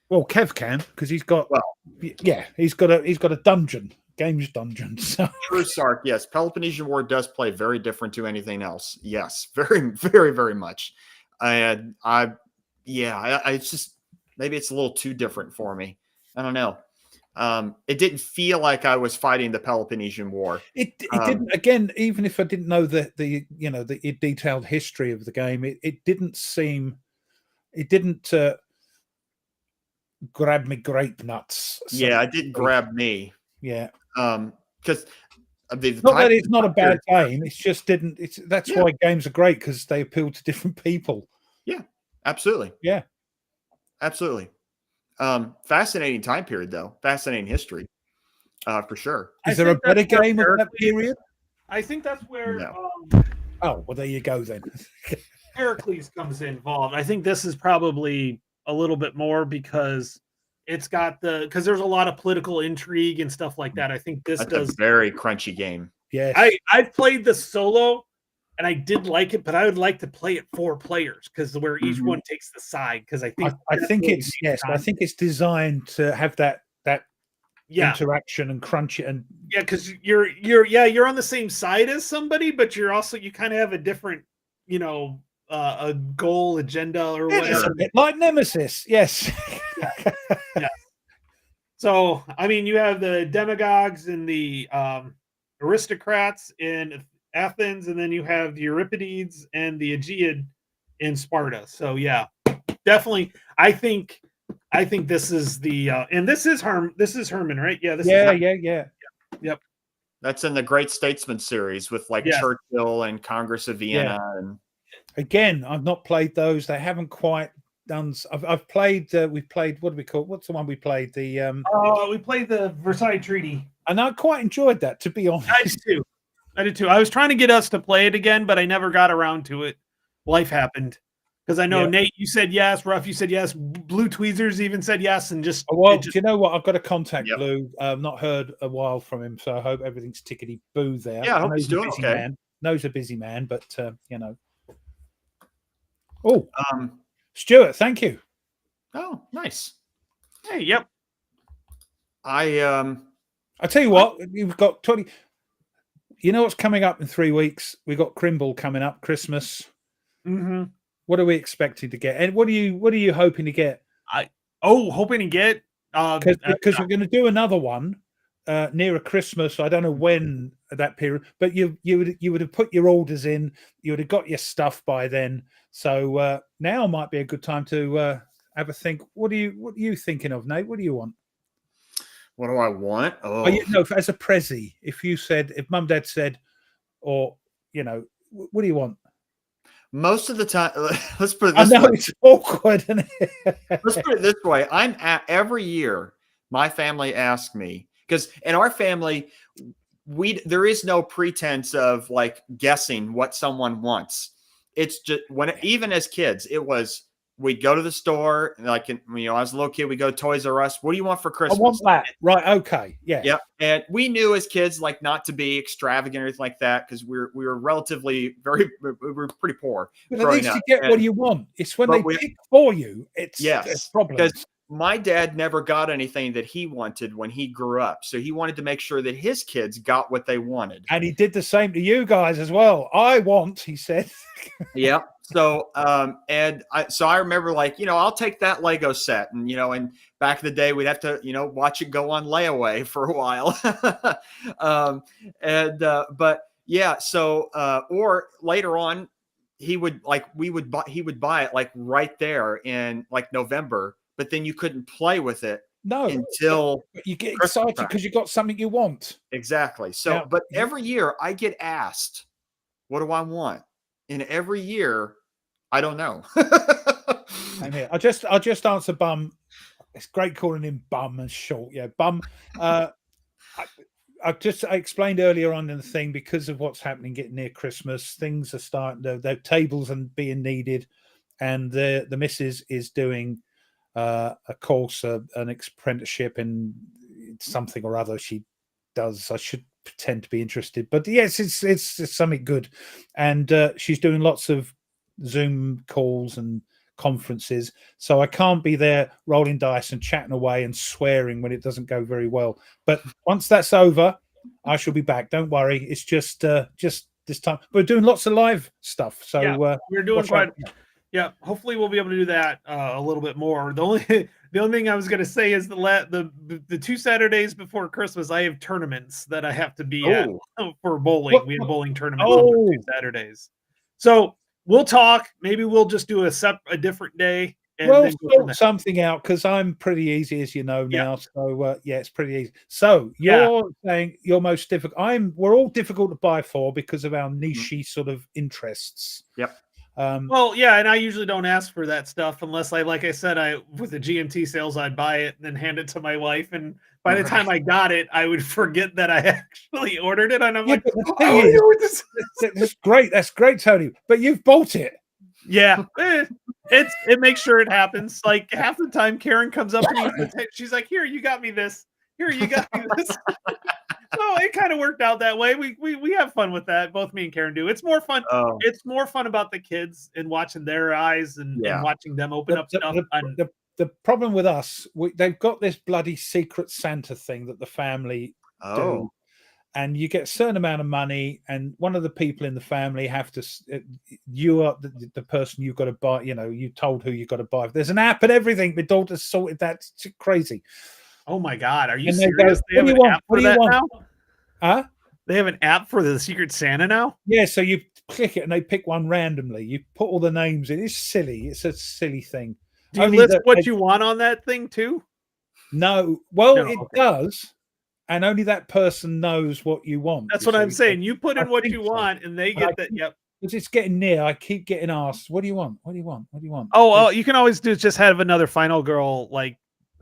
Well, Kev can, because he's got a dungeon. Games dungeon. So. True, Sark. Yes, Peloponnesian War does play very different to anything else. Yes, very, very, very much. It's just maybe it's a little too different for me. I don't know. It didn't feel like I was fighting the Peloponnesian War. It didn't. Again, even if I didn't know the detailed history of the game, it didn't seem. It didn't grab me grape nuts. Yeah, it didn't grab me. Yeah. Because not that it's not a bad game. It's just didn't. That's why games are great, because they appeal to different people. Yeah, absolutely. Yeah, absolutely. Fascinating time period, though. Fascinating history, for sure. Is there a better game of that period? I think that's where. No. Oh, well, there you go then. Heracles comes involved. I think this is probably a little bit more because it's got because there's a lot of political intrigue and stuff like that. I think this does a very crunchy game. Yeah, I've played the solo and I did like it, but I would like to play it 4 players because where each one takes the side. Because I think I think it's designed to have that interaction and crunch it and because you're on the same side as somebody, but you kind of have a different a goal agenda or whatever. A bit like Nemesis, yes. Yeah. So I mean, you have the demagogues and the aristocrats in Athens, and then you have the Euripides and the Aegeid in Sparta. So yeah, definitely. I think this is the and this is Herman, right? Yeah. Yeah. Yep. That's in the Great Statesman series with Churchill and Congress of Vienna. And again, I've not played those. They haven't quite done. I've played. We've played. What do we call? What's the one we played? We played the Versailles Treaty, and I quite enjoyed that. To be honest, I did too. I was trying to get us to play it again, but I never got around to it. Life happened. Because I know, Nate, you said yes. Ruff, you said yes. Blue Tweezers even said yes. And do you know what? I've got to contact Blue. I've not heard a while from him, so I hope everything's tickety-boo there. Yeah, I hope he's doing okay. Man. Knows a busy man, but, Oh, Stuart, thank you. Oh, nice. Hey, yep. I tell you what, you've got 20... You know what's coming up in 3 weeks? We've got Crimble coming up, Christmas. Mm-hmm. What are we expecting to get? And what are you hoping to get? Hoping to get because we're going to do another one nearer Christmas. I don't know when that period, but you would have put your orders in. You would have got your stuff by then. So now might be a good time to have a think. What are you thinking of, Nate? What do you want? What do I want? As a prezi, if Mum Dad said, or what do you want? Most of the time, let's put it this way. It's awkward, isn't it? Let's put it this way. Every year, my family asks me, because in our family, there is no pretense of guessing what someone wants. It's just even as kids, it was, we'd go to the store, I was a little kid, we go to Toys R Us. What do you want for Christmas? I want that. Right. Okay. Yeah. Yep. And we knew as kids, not to be extravagant or anything like that, because we were relatively we were pretty poor. But at least you get what you want. It's when they pick for you. It's a problem. Because my dad never got anything that he wanted when he grew up. So he wanted to make sure that his kids got what they wanted. And he did the same to you guys as well. He said. Yeah. So, so I remember I'll take that Lego set and back in the day, we'd have to, watch it go on layaway for a while. But yeah, so, or later on he would buy it right there in November, but then you couldn't play with it. No, until you get excited because you got something you want. Exactly. So, but every year I get asked, what do I want? And every year, I don't know. I'm here. I'll just answer Bum. It's great calling him Bum and short. Yeah, Bum. I explained earlier on in the thing, because of what's happening, getting near Christmas, things are starting. The tables are being needed, and the missus is doing a course, an apprenticeship in something or other. She does. I should pretend to be interested, but yes, it's something good, and she's doing lots of Zoom calls and conferences, so I can't be there rolling dice and chatting away and swearing when it doesn't go very well. But once that's over, I shall be back. Don't worry. It's just this time we're doing lots of live stuff, so we're doing quite. Yeah, hopefully we'll be able to do that a little bit more. The The only thing I was going to say is the 2 Saturdays before Christmas, I have tournaments that I have to be at for bowling. We have bowling tournaments on the 2 Saturdays. So we'll talk. Maybe we'll just do a different day. And we'll then sort something out because I'm pretty easy, as you know now. Yeah. So yeah, it's pretty easy. So you're saying you're most difficult. We're all difficult to buy for because of our niche sort of interests. Yep. Well, yeah, and I usually don't ask for that stuff unless like I said, with the GMT sales, I'd buy it and then hand it to my wife. And by the time I got it, I would forget that I actually ordered it. And I'm like, that's great. That's great, Tony. But you've bought it. Yeah, it makes sure it happens. Like half the time, Karen comes up to me, she's like, "Here, you got me this. Here, you got me this." So it kind of worked out that way. We have fun with that. Both me and Karen do. It's more fun. It's more fun about the kids and watching their eyes and watching them open up stuff. The problem with us, they've got this bloody secret Santa thing that the family do. And you get a certain amount of money, and one of the people in the family have to. You are the person you've got to buy. You know, you told who you got to buy. There's an app and everything. My daughter sorted that. It's crazy. Oh my God, are you serious? They have an app for that now? Huh? They have an app for the Secret Santa now? Yeah. So you click it, and they pick one randomly. You put all the names in. It's silly. It's a silly thing. Do you list what you want on that thing too? No. Well, it does. And only that person knows what you want. That's what I'm saying. You put in what you want, and they get that. Yep. Because it's getting near. I keep getting asked, "What do you want? What do you want? What do you want?" Oh, you can always just have another Final Girl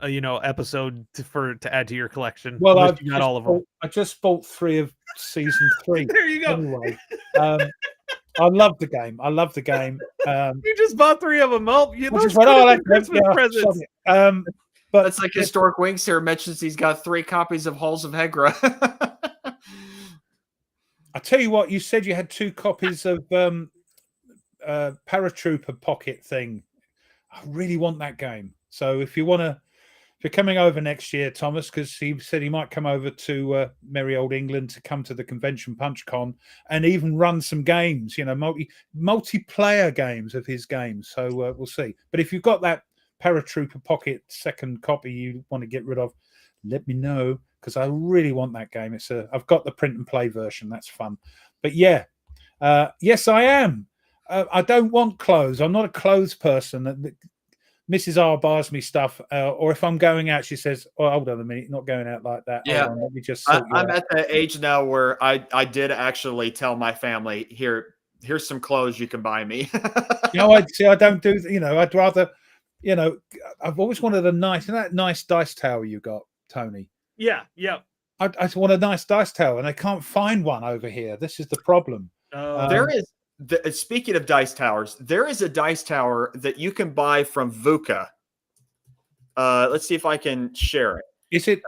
episode to add to your collection. Well, I've got all of them. I just bought 3 of season 3. There you go. Anyway, I love the game. I love the game. You just bought 3 of them. Oh, you just went, like Christmas presents. But it's like Historic Wings here mentions he's got 3 copies of Halls of Hegra. I tell you what, you said you had 2 copies of Paratrooper Pocket thing. I really want that game. So if you're coming over next year, Thomas, because he said he might come over to merry old England to come to the convention PunchCon and even run some games, multiplayer games of his games. So we'll see. But if you've got that Paratrooper Pocket second copy you want to get rid of, let me know, because I really want that game. I've got the print and play version. That's fun. But yeah, yes, I am. I don't want clothes. I'm not a clothes person. Mrs. R buys me stuff, or if I'm going out, she says, "Oh, hold on a minute, not going out like that." Yeah, let me just. I'm at that age now where I did actually tell my family, here's some clothes you can buy me. I don't do. I'd rather. I've always wanted a nice dice tower you got, Tony. Yeah. I just want a nice dice tower, and I can't find one over here. This is the problem. There is. Speaking of dice towers, there is a dice tower that you can buy from VUCA. Let's see if I can share it. Is it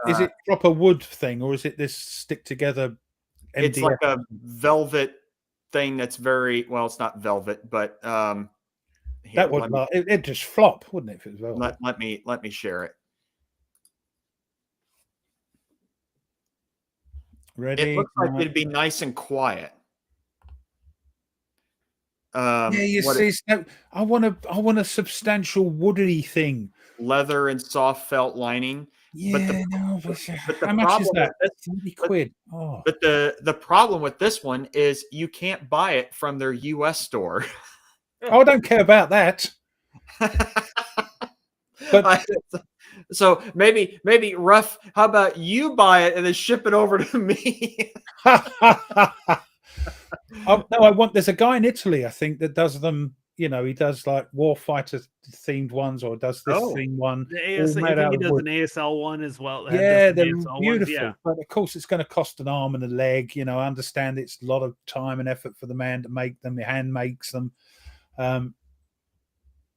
proper wood thing, or is it this stick together? It's like a velvet thing that's very well. It's not velvet, but that would it just flop, wouldn't it? If it was velvet. Let me share it. Ready? It looks like it'd be nice and quiet. You see, I want a substantial woody thing, leather and soft felt lining. Yeah, how much is that? £30. Oh. But the problem with this one is you can't buy it from their US store. I don't care about that. But so maybe Ruff, how about you buy it and then ship it over to me? There's a guy in Italy, I think, that does them. He does like warfighter themed ones, or does this themed one. The ASL, I think he does an ASL one as well. Yeah, they're beautiful. Yeah. But of course, it's going to cost an arm and a leg. I understand it's a lot of time and effort for the man to make them. The hand makes them.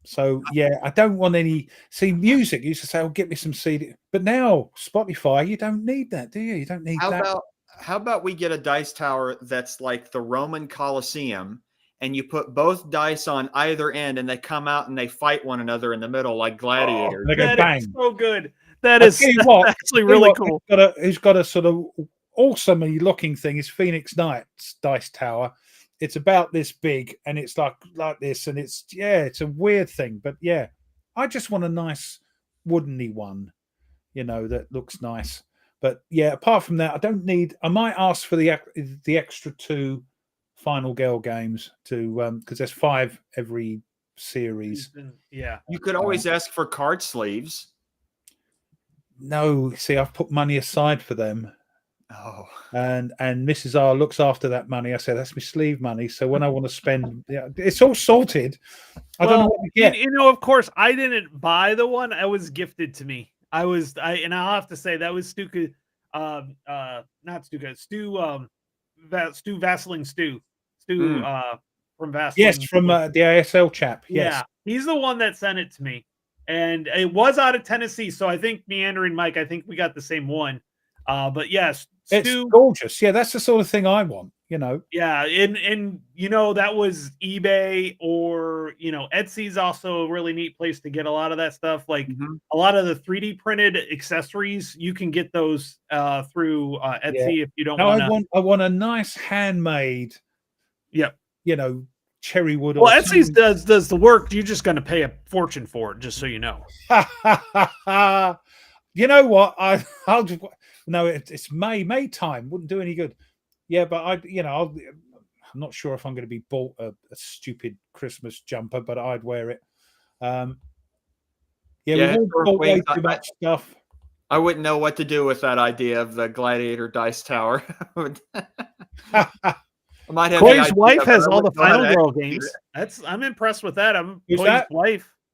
So yeah, I don't want any. See, music. You used to say, "Oh, get me some CD," but now Spotify, you don't need that, do you? You don't need that. How about we get a dice tower that's like the Roman Colosseum, and you put both dice on either end, and they come out and they fight one another in the middle like gladiators. They go bang. Is so good. That is actually really cool. He's got a sort of awesome looking thing. His Phoenix Knights dice tower. It's about this big, and it's like this, and it's a weird thing, but yeah, I just want a nice woodeny one, that looks nice. But yeah, apart from that, I don't need. I might ask for the extra 2 Final Girl games to because there's 5 every series. Yeah, You could always ask for card sleeves. No, see, I've put money aside for them. Oh, and Mrs. R looks after that money. I said that's my sleeve money. So when I want to spend, it's all sorted. I don't know what to get. Of course, I didn't buy the one. It was gifted to me. And I'll have to say that was Stuka, not Stuka, Stu Vaseline Stu from Vaseline. Yes, from the ASL chap. Yes, yeah, he's the one that sent it to me, and it was out of Tennessee. So I think Meandering Mike, I think we got the same one. But yes, it's gorgeous. Yeah, that's the sort of thing I want. Yeah, and that was eBay or Etsy's also a really neat place to get a lot of that stuff. Like a lot of the 3D printed accessories, you can get those through Etsy if you don't want. I want a nice handmade. Yep. Cherry wood. Well, Etsy's does the work. You're just going to pay a fortune for it, just so you know. You know what? I'll just. No, it's May time. Wouldn't do any good. Yeah, but I'm not sure if I'm going to be bought a stupid Christmas jumper, but I'd wear it. We've all bought way too much stuff. I wouldn't know what to do with that idea of the Gladiator dice tower. Koi's wife has all the Final Girl games. I'm impressed with that.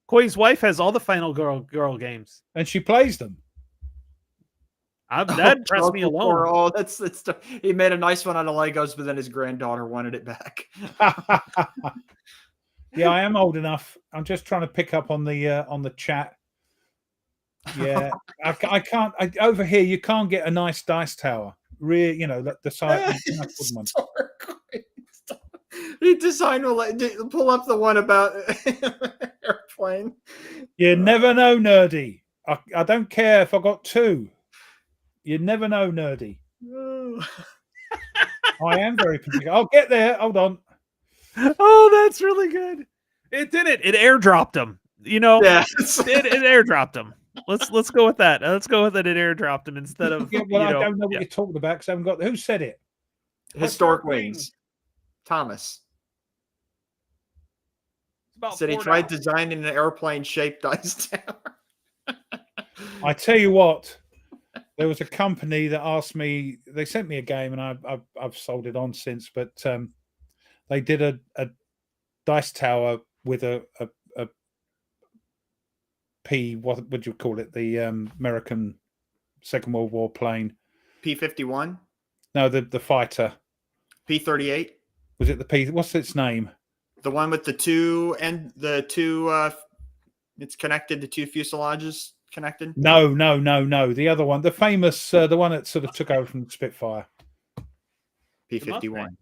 Koi's wife has all the Final Girl games, and she plays them. That impressed me alone. Oh, that's he made a nice one out of Legos, but then his granddaughter wanted it back. Yeah, I am old enough. I'm just trying to pick up on the chat. Yeah, I can't. Over here, you can't get a nice dice tower. Really, the side. The design will pull up the one about airplane. You never know, nerdy. I don't care if I got 2. You never know, nerdy. I am very particular. I'll get there. Hold on. Oh, that's really good. It did it. It airdropped him. Yes. It airdropped him. Let's go with that. Let's go with it. It airdropped him instead of. I don't know what you're talking about because I haven't got. Who said it? Historic Wings. Thomas. Said he tried designing an airplane-shaped dice tower. I tell you what. There was a company that asked me. They sent me a game, and I've sold it on since. But they did a dice tower with a P. What would you call it? The American Second World War plane. P-51. No, the fighter. P-38. Was it the P? What's its name? The one with the two. It's connected to 2 fuselages. Connected? No. The other one, the famous, the one that sort of took over from the Spitfire. P-51.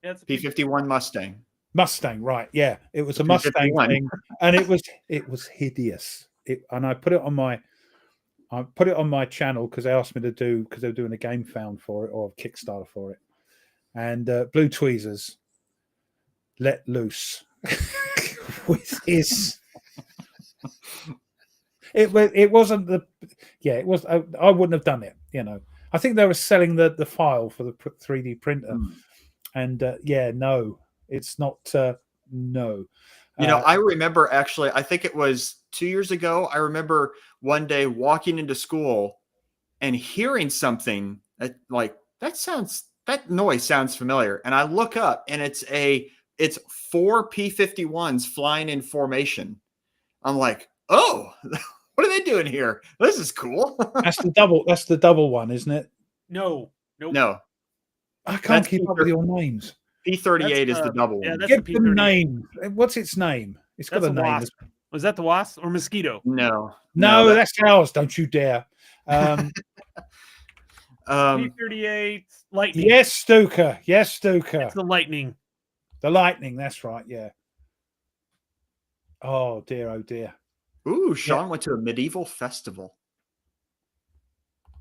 Yeah, P-51 Mustang. Mustang, right? Yeah, it was a Mustang thing, and it was hideous. And I put it on my channel because they asked me to do because they were doing a game found for it or a Kickstarter for it, and Blue Tweezers let loose with his. It wasn't the, yeah. It was. I wouldn't have done it. I think they were selling the file for the 3D printer, and no, it's not. No. I remember actually. I think it was 2 years ago. I remember one day walking into school and hearing something that that noise sounds familiar, and I look up and it's 4 P-51s flying in formation. I'm like, oh. What are they doing here? This is cool. That's the double one, isn't it? No. I can't keep up with your names. P-38 is the double one. Yeah, get the name. What's its name? It's got a name. Wasp. Was that the Wasp or Mosquito? No, that's ours. Don't you dare. P-38 Lightning. Yes, Stuka. It's the Lightning. The Lightning. That's right. Yeah. Oh dear. Oh dear. Ooh, Sean went to a medieval festival.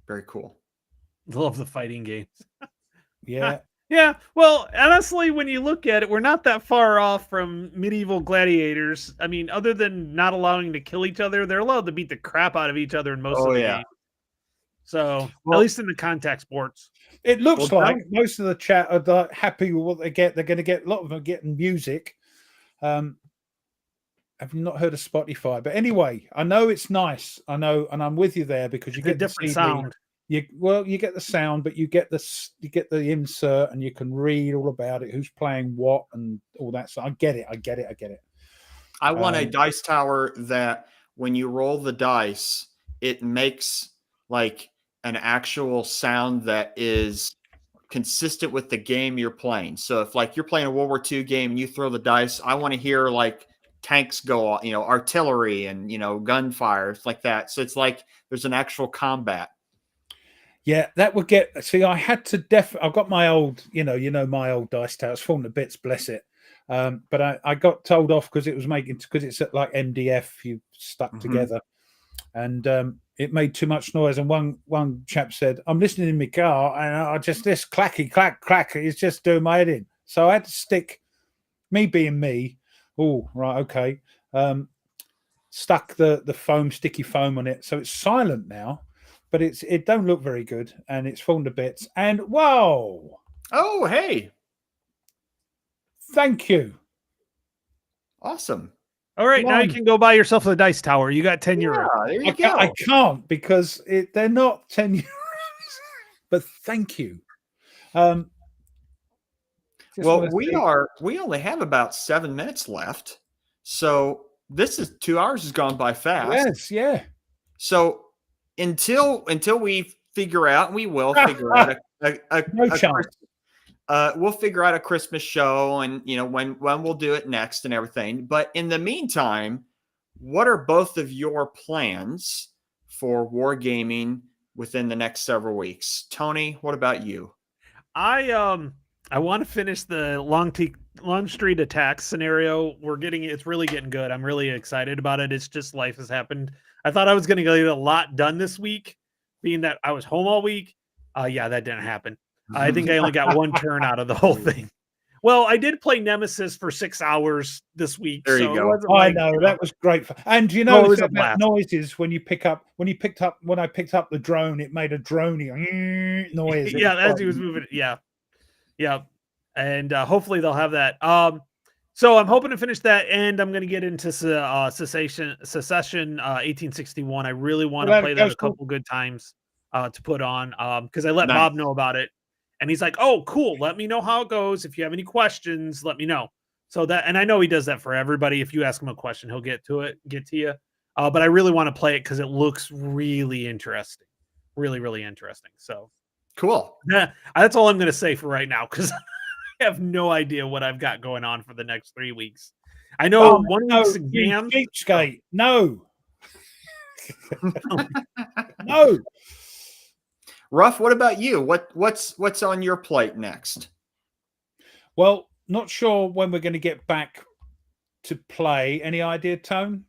Very cool. Love the fighting games. Yeah. Yeah, well, honestly, when you look at it, we're not that far off from medieval gladiators. I mean, other than not allowing to kill each other, they're allowed to beat the crap out of each other in most Oh of the yeah. game. So, at Well, least in the contact sports. It looks like John, most of the chat are happy with what they get. They're going to get a lot of them are getting music. I've not heard of Spotify, but anyway, I know it's nice. I know, and I'm with you there because you It's a get the different CD. sound. You get the sound, but you get the insert, and you can read all about it, who's playing what, and all that. So I get it. I want a dice tower that when you roll the dice, it makes like an actual sound that is consistent with the game you're playing. So if like you're playing a World War II game and you throw the dice, I want to hear like tanks go off, artillery and gunfire, it's like that. So it's like there's an actual combat. Yeah, that would get. See, I had to I've got my old, my old dice tower. It's fallen to bits, bless it. But I got told off because it's like MDF, you stuck together, and it made too much noise. And one chap said, "I'm listening in my car, and I just this clacky clack clack. It's just doing my head in." So I had to stick, me being me. Oh, right, okay. Stuck the sticky foam on it, so it's silent now. But it don't look very good, and it's fallen to bits. And whoa! Oh, hey, Thank you. awesome! All right, now you can go buy yourself a dice tower. You got 10 euros. There you go. I can't because they're not 10 euros. But thank you. Well, we only have about 7 minutes left, so this is 2 hours has gone by fast. Yes, yeah. So until we figure out, and we will figure out no chance. We'll figure out a Christmas show, and when we'll do it next and everything. But in the meantime, what are both of your plans for wargaming within the next several weeks? Tony, what about you? I want to finish the Long Street attack scenario. It's really getting good. I'm really excited about it. It's just life has happened. I thought I was going to get a lot done this week, being that I was home all week. Yeah, that didn't happen. I think I only got one turn out of the whole thing. Well, I did play Nemesis for 6 hours this week. There you so go. It wasn't I know that was great. And it was a about noises when I picked up the drone, it made a droney noise. Yeah, as he was moving. Yeah. And hopefully they'll have that. So I'm hoping to finish that, and I'm going to get into Secession 1861. I really want to play that a couple good times to put on because I let Bob know about it, and he's like, "Oh, cool. Let me know how it goes. If you have any questions, let me know." So and I know he does that for everybody. If you ask him a question, he'll get to you. But I really want to play it because it looks really interesting, really, really interesting. So cool. Yeah, that's all I'm going to say for right now because I have no idea what I've got going on for the next 3 weeks. I know one week's exam. Cheapskate. No. No. Ruff, what about you? What's on your plate next? Well, not sure when we're going to get back to play. Any idea, Tone?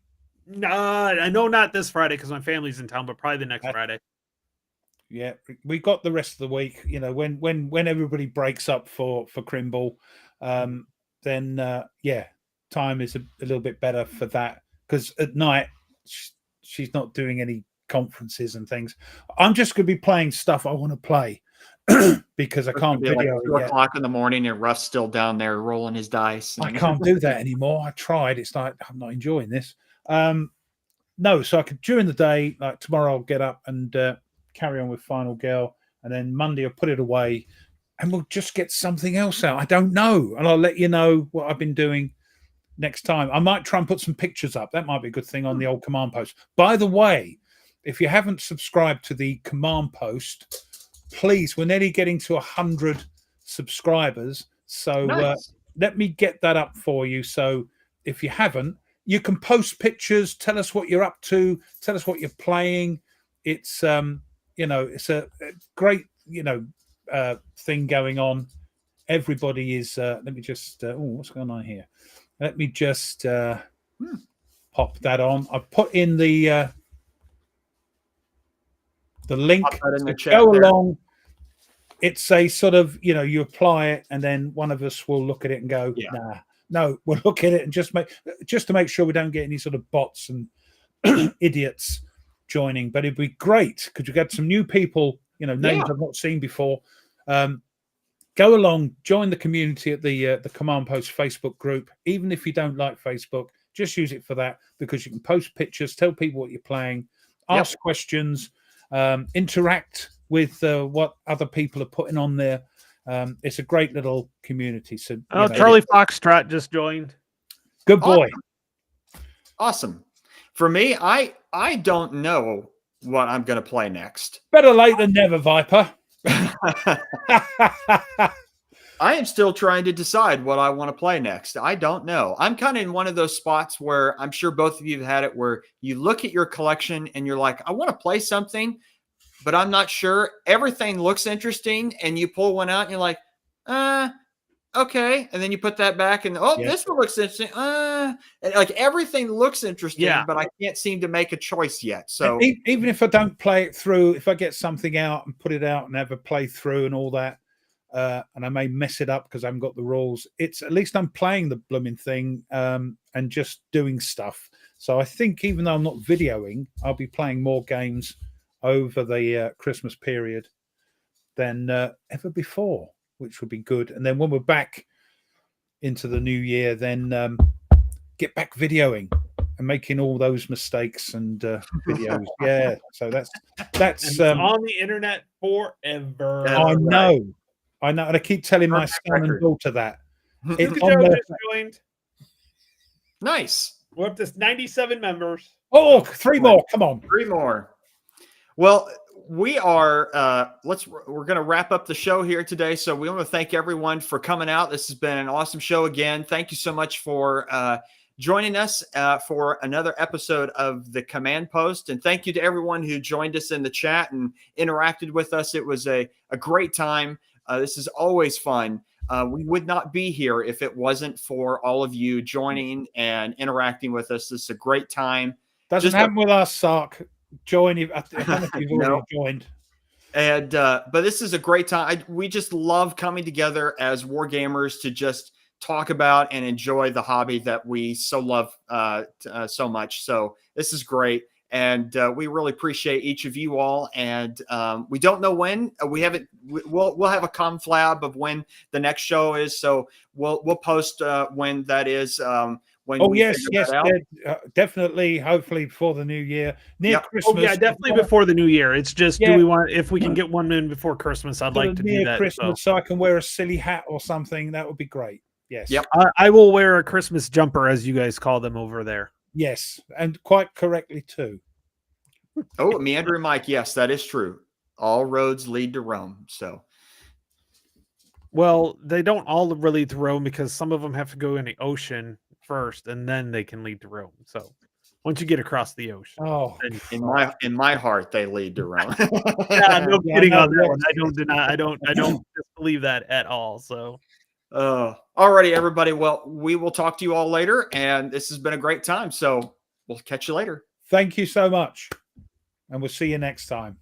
No, I know not this Friday because my family's in town, but probably the next Friday. Yeah, we got the rest of the week. When everybody breaks up for Crimble, then time is a little bit better for that because at night she's not doing any conferences and things. I'm just going to be playing stuff I want to play because I can't video like 2 o'clock in the morning and Ruff's still down there rolling his dice. I can't do that anymore. I tried. It's like I'm not enjoying this. No, so I could during the day, like tomorrow, I'll get up and carry on with Final Girl, and then Monday I'll put it away, and we'll just get something else out. I don't know, and I'll let you know what I've been doing next time. I might try and put some pictures up. That might be a good thing on the old command post. By the way, if you haven't subscribed to the command post, please, we're nearly getting to 100 subscribers. So let me get that up for you. So if you haven't, you can post pictures, tell us what you're up to, tell us what you're playing. It's it's a great thing going on. Everybody is let me just what's going on here? Let me just pop that on. I've put in the link in the to chat go there. along. it's a sort of, you apply it and then one of us will look at it and go, nah, no, we'll look at it and just to make sure we don't get any sort of bots and idiots joining. But it'd be great because we got some new people, names I've not seen before. Go along, join the community at the Command Post Facebook group. Even if you don't like Facebook, just use it for that, because you can post pictures, tell people what you're playing, ask questions, interact with what other people are putting on there. It's a great little community. So, Charlie Foxtrot just joined. Good boy. Awesome. For me, I don't know what I'm going to play next. Better late than never, Viper. I am still trying to decide what I want to play next. I don't know. I'm kind of in one of those spots where I'm sure both of you have had it, where you look at your collection and you're like, I want to play something, but I'm not sure. Everything looks interesting, and you pull one out and you're like, okay. And then you put that back and, this one looks interesting. And like everything looks interesting, but I can't seem to make a choice yet. So even if I don't play it through, if I get something out and put it out and have a play through and all that, and I may mess it up because I haven't got the rules, it's at least I'm playing the blooming thing and just doing stuff. So I think even though I'm not videoing, I'll be playing more games over the Christmas period than ever before, which would be good. And then when we're back into the new year, then get back videoing and making all those mistakes and videos. So that's on the internet forever. I know, and I keep telling my son and daughter that. Joined. Nice. We're up to 97 members. Oh, 3 more. Come on. 3 more. Well, we are we're going to wrap up the show here today. So we want to thank everyone for coming out. This has been an awesome show again. Thank you so much for joining us for another episode of the Command Post. And thank you to everyone who joined us in the chat and interacted with us. It was a great time. This is always fun. We would not be here if it wasn't for all of you joining and interacting with us. This is a great time. Doesn't happen with us, Sark. Join if you've already joined. And but this is a great time. We just love coming together as war gamers to just talk about and enjoy the hobby that we so love so much. So this is great. And we really appreciate each of you all. And we don't know when. We'll have a conflab of when the next show is. So we'll post when that is. Definitely. Hopefully before the new year, near Christmas. Oh yeah, definitely before the new year. It's just, do we want, if we can get one in before Christmas, I'd like to do that. Christmas, so I can wear a silly hat or something. That would be great. Yes. Yep. I will wear a Christmas jumper, as you guys call them over there. Yes, and quite correctly too. Oh, Meandering Mike. Yes, that is true. All roads lead to Rome. So. Well, they don't all really lead to Rome, because some of them have to go in the ocean first, and then they can lead to Rome. So once you get across the ocean, in my heart, they lead to Rome. No kidding on that one. I don't deny. I don't disbelieve that at all. So, alrighty, everybody. Well, we will talk to you all later, and this has been a great time. So we'll catch you later. Thank you so much, and we'll see you next time.